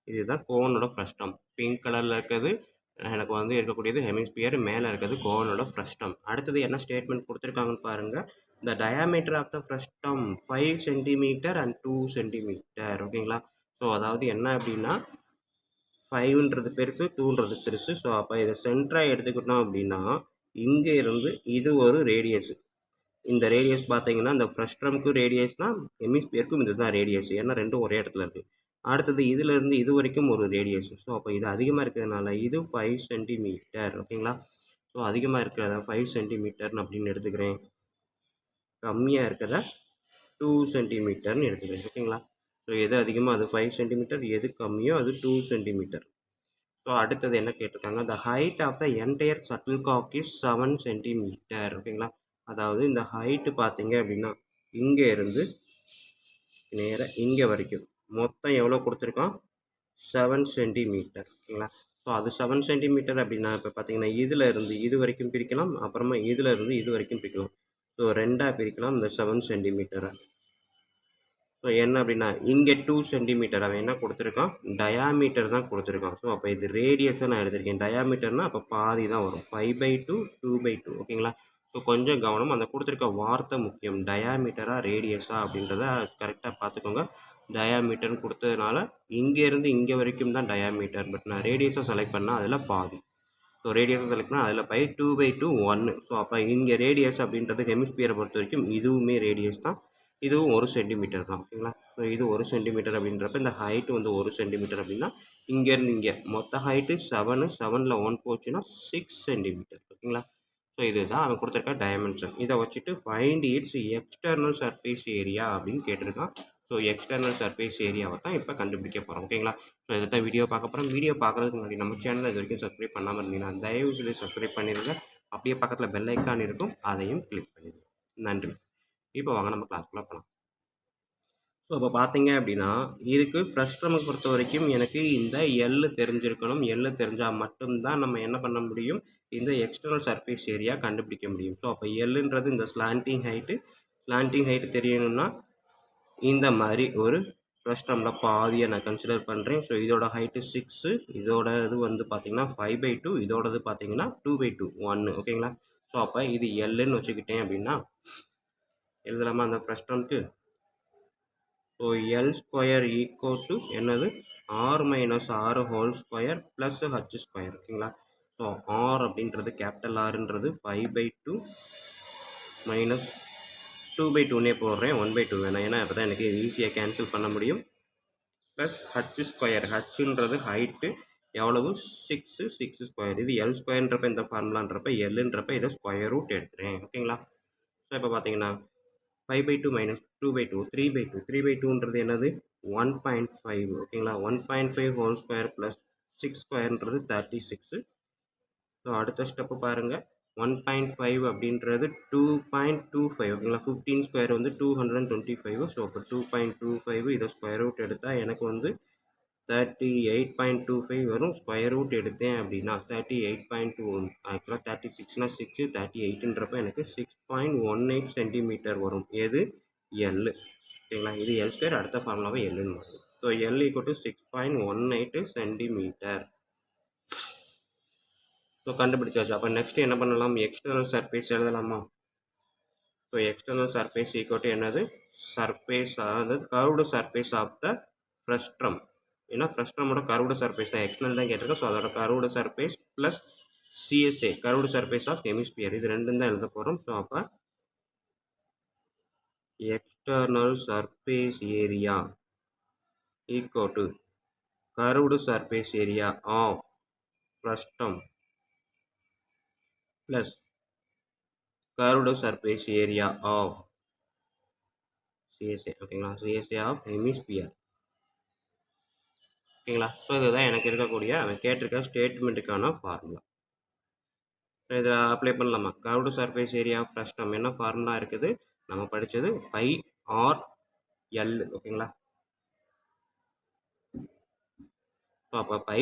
இதுதான் கோனோட ஃப்ரஸ்டம். பிங்க் கலரில் இருக்கிறது எனக்கு வந்து இருக்கக்கூடியது ஹெமிஸ்பியர், மேலே இருக்கிறது கோனோட ஃப்ரஸ்டம். அடுத்தது என்ன ஸ்டேட்மெண்ட் கொடுத்துருக்காங்கன்னு பாருங்கள். The diameter of the frustum 5 centimetre and 2 centimetre. ஓகேங்களா? ஸோ அதாவது என்ன அப்படின்னா 5ன்றது பெருசு, 2ன்றது சிறுசு. ஸோ அப்போ இதை சென்டராக எடுத்துக்கிட்டோம் அப்படின்னா இங்கே இருந்து இது ஒரு ரேடியஸ். இந்த ரேடியஸ் பார்த்தீங்கன்னா இந்த ஃப்ரஸ்ட்ரம்க்கும் ரேடியஸ்னால் ஹெமிஸ்பியருக்கும் இதுதான் ரேடியஸ். ஏன்னா ரெண்டும் ஒரே இடத்துல இருக்குது. அடுத்தது இதிலேருந்து இது வரைக்கும் ஒரு ரேடியஸ். ஸோ அப்போ இது அதிகமாக இருக்கிறதுனால இது 5 சென்டிமீட்டர். ஓகேங்களா? ஸோ அதிகமாக இருக்கிறத 5 சென்டிமீட்டர்னு அப்படின்னு எடுத்துக்கிறேன். கம்மியாக இருக்கிறத 2 சென்டிமீட்டர்னு எடுத்துக்கிறேன். ஓகேங்களா? ஸோ எது அதிகமாக அது 5 சென்டிமீட்டர், எது கம்மியோ அது 2 சென்டிமீட்டர். ஸோ அடுத்தது என்ன கேட்டிருக்காங்க? The height of the entire shuttlecock is 7 centimetre. ஓகேங்களா? அதாவது இந்த ஹைட்டு பார்த்தீங்க அப்படின்னா இங்கே இருந்து நேராக இங்கே வரைக்கும் மொத்தம் எவ்வளோ கொடுத்துருக்கோம், 7 சென்டிமீட்டர். ஓகேங்களா. ஸோ அது 7 சென்டிமீட்டர் அப்படின்னா இப்போ பார்த்தீங்கன்னா இதில் இருந்து இது வரைக்கும் பிரிக்கலாம், அப்புறமா இதில் இருந்து இது வரைக்கும் பிரிக்கலாம். ஸோ 2ஆக பிரிக்கலாம் இந்த 7 சென்டிமீட்டரை. ஸோ என்ன அப்படின்னா இங்கே 2 சென்டிமீட்டர் அவன் என்ன கொடுத்துருக்கான், டயாமீட்டர் தான் கொடுத்துருக்கான். ஸோ அப்போ இது ரேடியஸை நான் எடுத்திருக்கேன். டயாமீட்டர்னால் அப்போ பாதி தான் வரும், 5/2 2/2. ஓகேங்களா. ஸோ கொஞ்சம் கவனம், அந்த கொடுத்துருக்க வார்த்தை முக்கியம். டயாமீட்டரா ரேடியஸா அப்படின்றத கரெக்டாக பார்த்துக்கோங்க. டயாமீட்டர்னு கொடுத்ததுனால இங்கேருந்து இங்கே வரைக்கும் தான் டயாமீட்டர், பட் நான் ரேடியஸை செலக்ட் பண்ணால் அதில் பாதி. ஸோ ரேடியஸை செலக்ட் பண்ணால் அதில் 2/2 1. ஸோ அப்போ இங்கே ரேடியஸ் அப்படின்றது ஹெமிஸ்பியரை பொறுத்த வரைக்கும் இதுவுமே ரேடியஸ் தான், இதுவும் 1 சென்டிமீட்டர் தான். ஓகேங்களா. ஸோ இது 1 சென்டிமீட்டர் அப்படின்றப்ப இந்த ஹைட்டு வந்து 1 சென்டிமீட்டர் அப்படின்னா இங்கேருந்து இங்கே மொத்த ஹைட்டு 7, 7ல் 1 போச்சுன்னா 6 சென்டிமீட்டர். ஓகேங்களா. ஸோ இதுதான் அவன் கொடுத்துருக்க டைமென்ஷன். இதை வச்சுட்டு find it's external surface area அப்படின்னு கேட்டிருக்கான். ஸோ எக்ஸ்டர்னல் சர்ஃபேஸ் ஏரியாவை தான் இப்போ கண்டுபிடிக்க போகிறோம். ஓகேங்களா. ஸோ இதை தான் வீடியோ பார்க்க போகிறோம். வீடியோ பார்க்குறதுக்கு முன்னாடி நம்ம சேனலை இது வரைக்கும் சப்ஸ்கிரைப் பண்ணாமல் இருந்தீங்கன்னா தயவு செய்து சப்ஸ்கிரைப் பண்ணிடுங்க. அப்படியே பக்கத்தில் பெல் ஐக்கான் இருக்கும், அதையும் கிளிக் பண்ணிடுங்க. நன்றி. இப்போ வாங்க நம்ம கிளாஸ்க்குள்ளே போகலாம். ஸோ இப்போ பார்த்தீங்க அப்படின்னா இதுக்கு ஃப்ரஸ்ட்ரமை பொறுத்த வரைக்கும் எனக்கு இந்த எல் தெரிஞ்சிருக்கணும். எல் தெரிஞ்சால் மட்டும்தான் நம்ம என்ன பண்ண முடியும், இந்த எக்ஸ்டர்னல் சர்ஃபேஸ் ஏரியா கண்டுபிடிக்க முடியும். ஸோ அப்போ எல்லுன்றது இந்த ஸ்லாண்டிங் ஹைட்டு தெரியணும்னா இந்த மாதிரி ஒரு ஃப்ரஸ்ட்ரமில் பாதியை நான் கன்சிடர் பண்ணுறேன். ஸோ இதோட ஹைட்டு 6, இதோட இது வந்து பார்த்திங்கன்னா 5/2, இதோடது பார்த்திங்கன்னா 2/2 1. ஓகேங்களா. ஸோ அப்போ இது எல்லுன்னு வச்சுக்கிட்டேன் அப்படின்னா எழுதலாமா அந்த ஃப்ரஸ்ட்ரம்க்கு. So L square equal to என்னது, r - r whole square plus h square. ஓகேங்களா. ஸோ r அப்படின்றது கேபிட்டல் ஆர்ன்றது 5/2 மைனஸ் 2/2னே போடுறேன், 1/2 வேணாம், ஏன்னா அப்போ தான் எனக்கு ஈஸியாக கேன்சல் பண்ண முடியும். ப்ளஸ் h ஸ்கொயர், ஹச்சுன்றது ஹைட்டு எவ்வளவு 6, 6 ஸ்கொயர். இது எல் ஸ்கொயர்ன்றப்ப இந்த ஃபார்முலான்றப்ப எல்லுன்றப்ப இதை ஸ்கொயர் ரூட் எடுத்துகிறேன். ஓகேங்களா. ஸோ இப்போ பார்த்தீங்கன்னா 5/2 மைனஸ் 2/2 3/2. 3/2ன்றது என்னது 1.5. ஓகேங்களா. 1.5 ஹோல் ஸ்கொயர் ப்ளஸ் 6 ஸ்கொயர்ன்றது 36. ஸோ அடுத்த ஸ்டெப்பு பாருங்கள், 1.5 அப்படின்றது 2.25. ஓகேங்களா. 15 ஸ்கொயர் வந்து 225. ஸோ அப்போ 2.25 இதை ஸ்கொயர் ரூட் எடுத்தால் எனக்கு வந்து 38.25 வரும். ஸ்கொயர் ரூட் எடுத்தேன் அப்படின்னா 38.2, ஆக்சுவலாக 36னா 6, 38ன்றப்ப எனக்கு 6.18 சென்டிமீட்டர் வரும். எது எல். ஓகேங்களா. இது எல் ஸ்கொயர், அடுத்த ஃபார்முலாவை எல்லுன்னு மாறும். So L equal to 6.18 centimetre. So கண்டுபிடிச்சாச்சு. அப்போ நெக்ஸ்ட் என்ன பண்ணலாம், எக்ஸ்டர்னல் சர்ஃபேஸ் எழுதலாமா. So external surface equal to என்னது, சர்ஃபேஸ், அதாவது curved surface of the frustum. ஏன்னா ஃப்ரஸ்ட்ரமோட கர்வ்டு சர்ஃபேஸ் தான், எக்ஸ்டர்னல் தான் கேட்டிருக்கோம். ஸோ அதோட curved surface plus CSA curved surface of hemisphere, இது ரெண்டும் தான் எழுத போகிறோம். ஸோ அப்போ external surface area equal to curved surface area of frustum plus curved surface area of CSA. ஓகேங்களா. CSA of hemisphere. ஓகேங்களா. ஸோ இதுதான் எனக்கு இருக்கக்கூடிய அவன் கேட்டிருக்க ஸ்டேட்மெண்ட்டுக்கான ஃபார்முலா. ஸோ இதில் அப்ளை பண்ணலாமா. Curved surface area of frustum என்ன ஃபார்முலா இருக்குது, நம்ம படித்தது πr/l. ஓகேங்களா. ஸோ அப்போ பை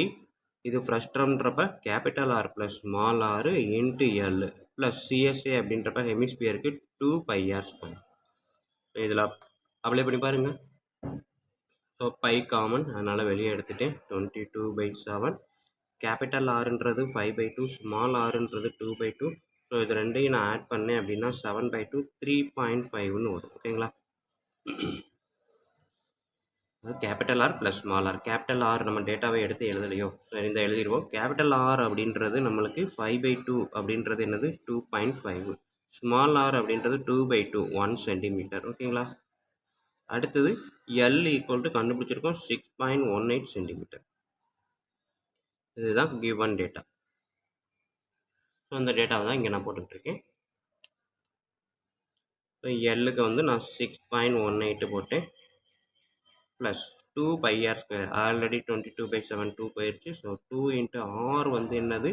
இது ஃப்ரஸ்ட்ரம்ன்றப்ப capital R plus small R into L plus CSA அப்படின்றப்ப ஹெமிஸ்பியருக்கு 2πr ஸ்கொயர். இதில் அப்ளை பண்ணி பாருங்கள். ஸோ பை காமன், அதனால் வெளியே எடுத்துட்டேன். 22/7. கேபிட்டல் ஆர்ன்றது 5/2, ஸ்மால் ஆர்ன்றது 2/2. ஸோ இது ரெண்டையும் நான் ஆட் பண்ணேன் அப்படின்னா 7/2 3.5ன்னு வரும். ஓகேங்களா. அது capital R plus small r. Capital R நம்ம டேட்டாவை எடுத்து எழுதலையோ, சரி இந்த எழுதிடுவோம். கேபிட்டல் ஆர் அப்படின்றது நம்மளுக்கு 5/2 அப்படின்றது என்னது 2.5. ஸ்மால் ஆர் அப்படின்றது 2/2 1 சென்டிமீட்டர். ஓகேங்களா. அடுத்தது எல் ஈக்குவல் டு கண்டுபிடிச்சிருக்கோம் 6.18 சென்டிமீட்டர். இதுதான் கிவன் டேட்டா. ஸோ அந்த டேட்டாவை தான் இங்கே நான் போட்டுட்ருக்கேன். ஸோ எல்லுக்கு வந்து நான் 6.18 போட்டேன் ப்ளஸ் 2πr ஸ்கொயர். ஆல்ரெடி 22/7 2 போயிடுச்சு. ஸோ 2 இன்ட்டு ஆர் வந்து என்னது,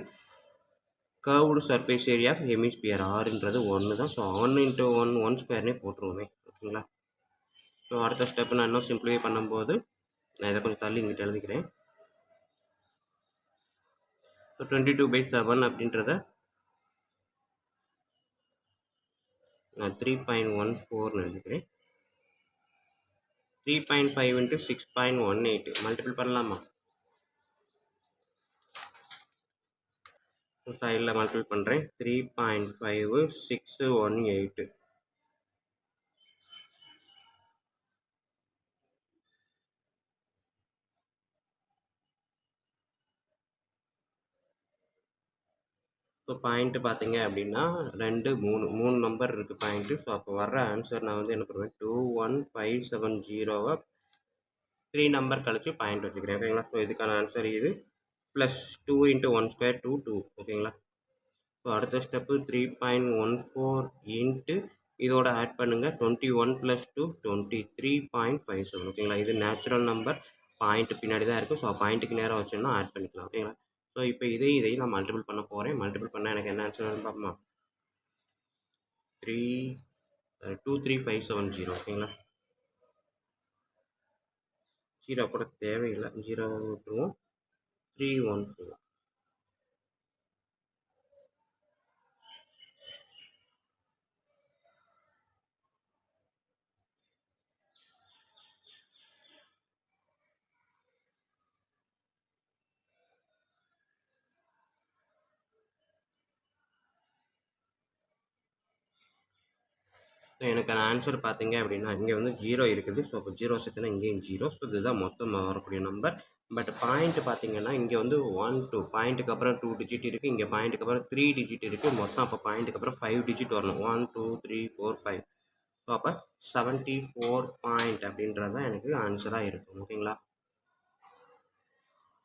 curved surface area of hemisphere. ஆர்ன்றது 1 தான். ஸோ 1 இன்ட்டு 1 1 ஸ்கொயர்னே போட்டுருவோமே. ஓகேங்களா. ஸோ அடுத்த ஸ்டெப் நான் இன்னும் சிம்பிளிஃபை பண்ணும்போது நான் இதை கொஞ்சம் தள்ளி இங்கிட்ட எழுதிக்கிறேன். ஸோ 22/7 அப்படின்றத நான் 3.14 எழுதிக்கிறேன். 3.5 into 6.18 மல்டிபிள் பண்ணலாமா? ஸோ சைடில் மல்டிபிள் பண்ணுறேன். 3.5 618. ஸோ பாயிண்ட்டு பார்த்தீங்க அப்படின்னா 2 3 நம்பர் இருக்குது பாயிண்ட்டு. ஸோ அப்போ வர்ற ஆன்சர் நான் வந்து என்ன பண்ணுவேன், 21570 3 நம்பர் கழிச்சு பாயிண்ட் வச்சுக்கிறேன். ஓகேங்களா? ஸோ இதுக்கான ஆன்சர் இது. Plus 2 into 1 square 2. ஓகேங்களா? ஸோ அடுத்த ஸ்டெப்பு 3.14 இன்ட்டு இதோட ஆட் பண்ணுங்கள் 21 + 2 23.57. ஓகேங்களா? இது நேச்சுரல் நம்பர், பாயிண்ட் பின்னாடி தான் இருக்குது. ஸோ பாயிண்ட்டுக்கு நேரம் வச்சோன்னா ஆட் பண்ணிக்கலாம். ஓகேங்களா? ஸோ இப்போ இதையும் நான் மல்டிபிள் பண்ண போகிறேன். மல்டிபிள் பண்ணால் எனக்கு என்ன ஆன்சர் வரும்னு பார்ப்போமா? 23570. ஓகேங்களா? 0 கூட தேவையில்லை, 0 விட்டுருவோம். 314. ஸோ எனக்கான ஆன்சர் பார்த்தீங்க அப்படின்னா இங்கே வந்து 0 இருக்குது. ஸோ அப்போ 0 சேர்த்துனா இங்கேயும் 0. ஸோ இதுதான் மொத்தமாக வரக்கூடிய நம்பர். பட் பாயிண்ட் பார்த்தீங்கன்னா இங்கே வந்து 1 2 பாயிண்ட்டுக்கு அப்புறம் 2 டிஜிட் இருக்குது. இங்கே பாயிண்ட்டுக்கு அப்புறம் 3 டிஜிட் இருக்குது. மொத்தம் அப்போ பாயிண்ட்டுக்கு அப்புறம் 5 டிஜிட் வரணும். 1 2 3 4 5. ஸோ அப்போ 74 பாயிண்ட் அப்படின்றது தான் எனக்கு ஆன்சராக இருக்கும். ஓகேங்களா?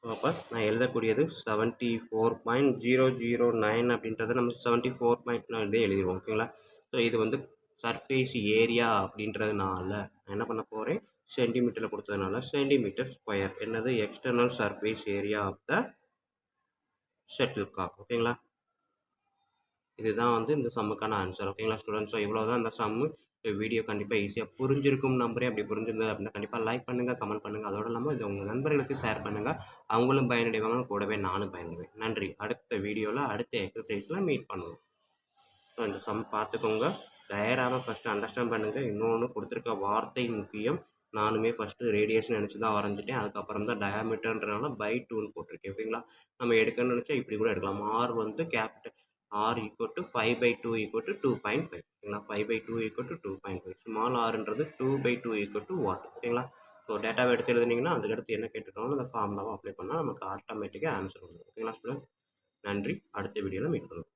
ஸோ அப்போ நான் எழுதக்கூடியது 74.009 அப்படின்றத நம்ம 74 இதே எழுதிடுவோம். ஓகேங்களா? ஸோ இது வந்து சர்ஃபேஸ் ஏரியா அப்படின்றதுனால நான் என்ன பண்ண போகிறேன், சென்டிமீட்டரில் கொடுத்ததுனால சென்டிமீட்டர் ஸ்கொயர். என்னது, external surface area of the shuttlecock. ஓகேங்களா? இதுதான் வந்து இந்த சம்முக்கான ஆன்சர். ஓகேங்களா ஸ்டூடெண்ட்ஸ்? ஸோ இவ்வளோ தான் இந்த சம்மு. வீடியோ கண்டிப்பாக ஈஸியாக புரிஞ்சிருக்கும் நம்பரே. அப்படி புரிஞ்சிருந்தது அப்படின்னா கண்டிப்பாக லைக் பண்ணுங்கள், கமெண்ட் பண்ணுங்கள். அதோடு இல்லாமல் இது உங்கள் நண்பர்களுக்கு ஷேர் பண்ணுங்கள். அவங்களும் பயனடைவாங்க, கூடவே நானும் பயனடைவேன். நன்றி. அடுத்த வீடியோவில் அடுத்த எக்ஸசைஸில் மீட் பண்ணுவோம். ஸோ இந்த சம் பார்த்துக்கோங்க. டயராக ஃபஸ்ட்டு அண்டர்ஸ்டாண்ட் பண்ணுங்கள். இன்னொன்று கொடுத்துருக்க வார்த்தை முக்கியம். நானுமே ஃபஸ்ட்டு ரேடியேஷன் நினச்சி தான் வரைஞ்சிட்டேன். அதுக்கப்புறம் தான் டயாமீட்டர்ன்றனால பை 2ன்னு போட்டிருக்கேன். ஓகேங்களா? நம்ம எடுக்கணும்னு நினச்சா இப்படி கூட எடுக்கலாம். ஆர் வந்து கேபிட்டல் ஆர் = 5/2 = 2.5. ஓகேங்களா? 5/2 = 2.5. ஸ்மால் ஆர்ன்றது 2/2 = வாட். ஓகேங்களா? ஸோ டேட்டாவை எடுத்து எழுதுனீங்கன்னா அதுக்கடுத்து என்ன கேட்டுருக்காங்களோ அந்த ஃபார்முலாவை அப்ளை பண்ணால் நமக்கு ஆட்டோமேட்டிக்காக ஆன்சர் வந்துடும். ஓகேங்களா ஸ்டூடெண்ட்? நன்றி. அடுத்த வீடியோவில் மீட் பண்ணுவோம்.